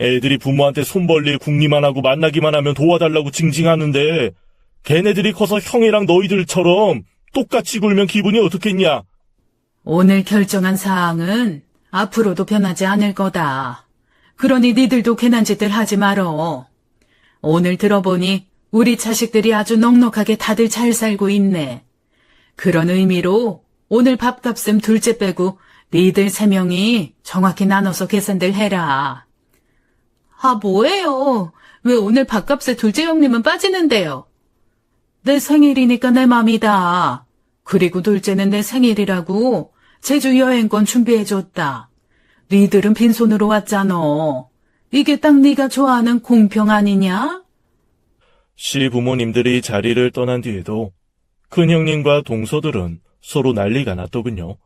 애들이 부모한테 손 벌릴 궁리만 하고 만나기만 하면 도와달라고 징징하는데 걔네들이 커서 형이랑 너희들처럼 똑같이 굴면 기분이 어떻겠냐? 오늘 결정한 사항은 앞으로도 변하지 않을 거다. 그러니 니들도 괜한 짓들 하지 말어. 오늘 들어보니 우리 자식들이 아주 넉넉하게 다들 잘 살고 있네. 그런 의미로 오늘 밥값은 둘째 빼고 니들 3명이 정확히 나눠서 계산들 해라. 아, 뭐예요? 왜 오늘 밥값에 둘째 형님은 빠지는데요? 내 생일이니까 내 맘이다. 그리고 둘째는 내 생일이라고 제주 여행권 준비해줬다. 니들은 빈손으로 왔잖아. 이게 딱 네가 좋아하는 공평 아니냐? 시부모님들이 자리를 떠난 뒤에도 큰형님과 동서들은 서로 난리가 났더군요.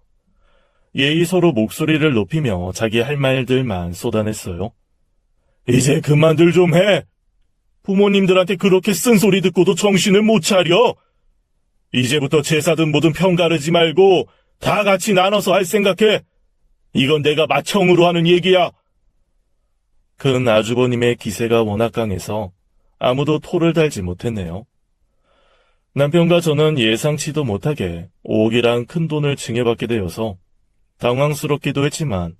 예의 서로 목소리를 높이며 자기 할 말들만 쏟아냈어요. 이제 그만들 좀 해. 부모님들한테 그렇게 쓴소리 듣고도 정신을 못 차려. 이제부터 제사든 뭐든 편가르지 말고 다 같이 나눠서 할 생각해. 이건 내가 맏형으로 하는 얘기야. 큰 아주버님의 기세가 워낙 강해서 아무도 토를 달지 못했네요. 남편과 저는 예상치도 못하게 5억이란 큰 돈을 증여받게 되어서 당황스럽기도 했지만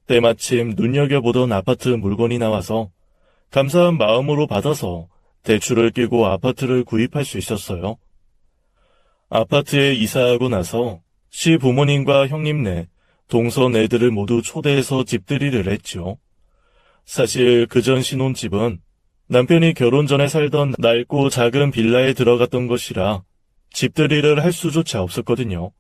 때마침 눈여겨보던 아파트 물건이 나와서 감사한 마음으로 받아서 대출을 끼고 아파트를 구입할 수 있었어요. 아파트에 이사하고 나서 시부모님과 형님네, 동선 애들을 모두 초대해서 집들이를 했죠. 사실 그전 신혼집은 남편이 결혼 전에 살던 낡고 작은 빌라에 들어갔던 것이라 집들이를 할 수조차 없었거든요.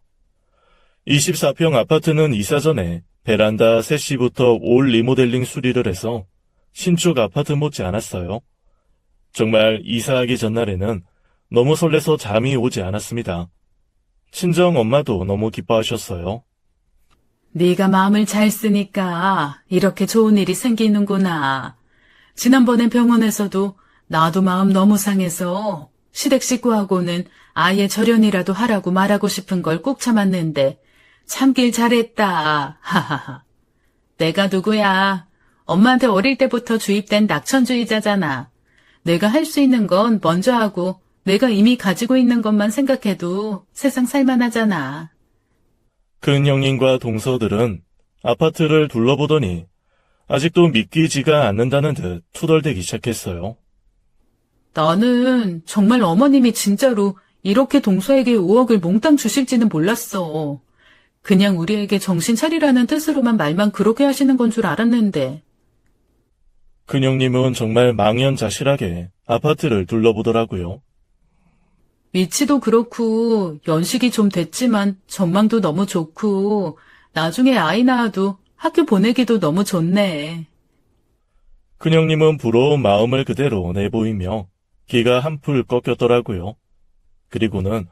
24평 아파트는 이사 전에 베란다 세시부터 올 리모델링 수리를 해서 신축 아파트 못지 않았어요. 정말 이사하기 전날에는 너무 설레서 잠이 오지 않았습니다. 친정 엄마도 너무 기뻐하셨어요. 네가 마음을 잘 쓰니까 이렇게 좋은 일이 생기는구나. 지난번엔 병원에서도 나도 마음 너무 상해서 시댁 식구하고는 아예 절연이라도 하라고 말하고 싶은 걸 꾹 참았는데 참길 잘했다. 하하하. 내가 누구야? 엄마한테 어릴 때부터 주입된 낙천주의자잖아. 내가 할 수 있는 건 먼저 하고 내가 이미 가지고 있는 것만 생각해도 세상 살만하잖아. 큰 형님과 동서들은 아파트를 둘러보더니 아직도 믿기지가 않는다는 듯 투덜대기 시작했어요. 나는 정말 어머님이 진짜로 이렇게 동서에게 5억을 몽땅 주실지는 몰랐어. 그냥 우리에게 정신 차리라는 뜻으로만 말만 그렇게 하시는 건 줄 알았는데. 큰형님은 정말 망연자실하게 아파트를 둘러보더라고요. 위치도 그렇고 연식이 좀 됐지만 전망도 너무 좋고 나중에 아이 낳아도 학교 보내기도 너무 좋네. 큰형님은 부러운 마음을 그대로 내보이며 기가 한풀 꺾였더라고요. 그리고는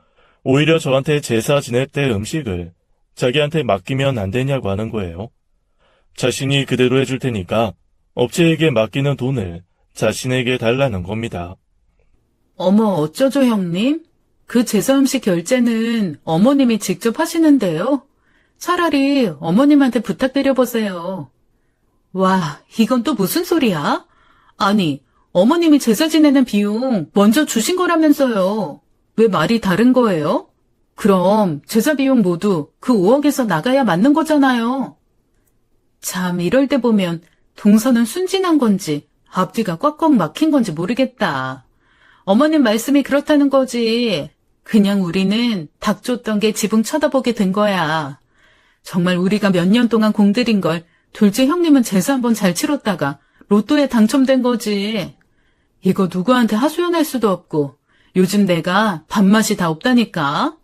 오히려 저한테 제사 지낼 때 음식을 자기한테 맡기면 안 되냐고 하는 거예요. 자신이 그대로 해줄 테니까 업체에게 맡기는 돈을 자신에게 달라는 겁니다. 어머, 어쩌죠 형님? 그 제사 음식 결제는 어머님이 직접 하시는데요. 차라리 어머님한테 부탁드려보세요. 와, 이건 또 무슨 소리야? 아니, 어머님이 제사 지내는 비용 먼저 주신 거라면서요. 왜 말이 다른 거예요? 그럼 제사 비용 모두 그 5억에서 나가야 맞는 거잖아요. 참, 이럴 때 보면 동서는 순진한 건지 앞뒤가 꽉꽉 막힌 건지 모르겠다. 어머님 말씀이 그렇다는 거지. 그냥 우리는 닭 줬던 게 지붕 쳐다보게 된 거야. 정말 우리가 몇 년 동안 공들인 걸 둘째 형님은 제사 한번 잘 치렀다가 로또에 당첨된 거지. 이거 누구한테 하소연할 수도 없고 요즘 내가 밥맛이 다 없다니까.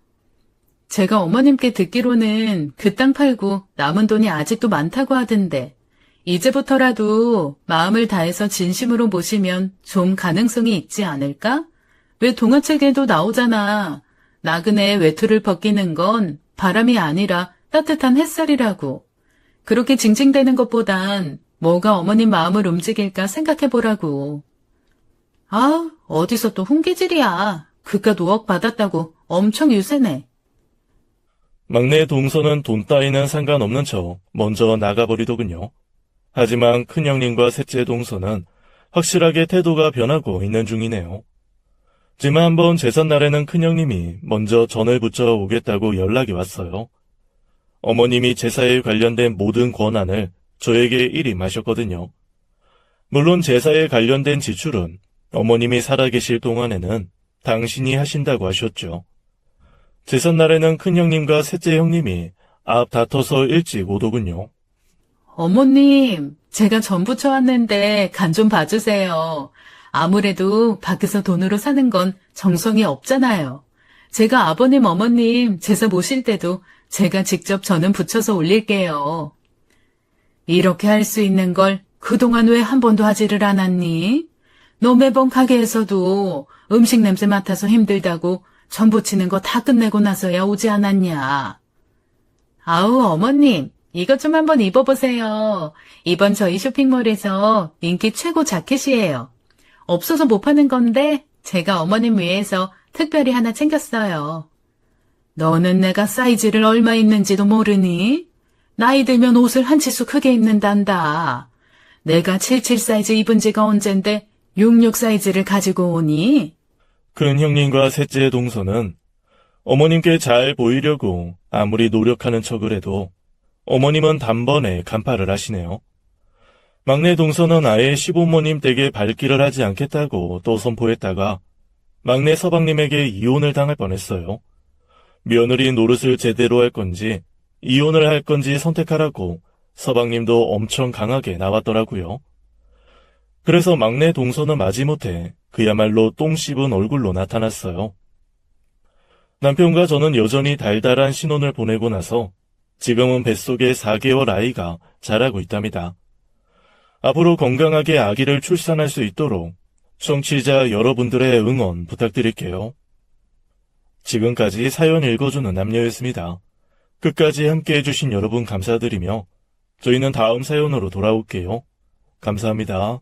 제가 어머님께 듣기로는 그 땅 팔고 남은 돈이 아직도 많다고 하던데 이제부터라도 마음을 다해서 진심으로 모시면 좀 가능성이 있지 않을까? 왜 동화책에도 나오잖아. 나그네의 외투를 벗기는 건 바람이 아니라 따뜻한 햇살이라고. 그렇게 징징대는 것보단 뭐가 어머님 마음을 움직일까 생각해보라고. 아, 어디서 또 훈계질이야. 그깟 5억 받았다고 엄청 유세네. 막내 동서는 돈 따위는 상관없는 척 먼저 나가버리더군요. 하지만 큰형님과 셋째 동서는 확실하게 태도가 변하고 있는 중이네요. 지만 한번 제삿날에는 큰형님이 먼저 전을 붙여 오겠다고 연락이 왔어요. 어머님이 제사에 관련된 모든 권한을 저에게 일임하셨거든요. 물론 제사에 관련된 지출은 어머님이 살아계실 동안에는 당신이 하신다고 하셨죠. 제삿날에는 큰형님과 셋째 형님이 앞 다퉈서 일찍 오더군요. 어머님, 제가 전 부쳐왔는데 간 좀 봐주세요. 아무래도 밖에서 돈으로 사는 건 정성이 없잖아요. 제가 아버님, 어머님 제사 모실 때도 제가 직접 전은 붙여서 올릴게요. 이렇게 할 수 있는 걸 그동안 왜 한 번도 하지를 않았니? 너 매번 가게에서도 음식 냄새 맡아서 힘들다고 전 부치는 거 다 끝내고 나서야 오지 않았냐? 아우, 어머님, 이것 좀 한번 입어보세요. 이번 저희 쇼핑몰에서 인기 최고 자켓이에요. 없어서 못 파는 건데 제가 어머님 위해서 특별히 하나 챙겼어요. 너는 내가 사이즈를 얼마 입는지도 모르니? 나이 들면 옷을 한 치수 크게 입는단다. 내가 77 사이즈 입은 지가 언젠데 66 사이즈를 가지고 오니? 큰 형님과 셋째 동서는 어머님께 잘 보이려고 아무리 노력하는 척을 해도 어머님은 단번에 간파를 하시네요. 막내 동서는 아예 시부모님 댁에 발길을 하지 않겠다고 또 선포했다가 막내 서방님에게 이혼을 당할 뻔했어요. 며느리 노릇을 제대로 할 건지 이혼을 할 건지 선택하라고 서방님도 엄청 강하게 나왔더라고요. 그래서 막내 동서는 마지못해 그야말로 똥 씹은 얼굴로 나타났어요. 남편과 저는 여전히 달달한 신혼을 보내고 나서 지금은 뱃속에 4개월 아이가 자라고 있답니다. 앞으로 건강하게 아기를 출산할 수 있도록 청취자 여러분들의 응원 부탁드릴게요. 지금까지 사연 읽어주는 남녀였습니다. 끝까지 함께해 주신 여러분 감사드리며 저희는 다음 사연으로 돌아올게요. 감사합니다.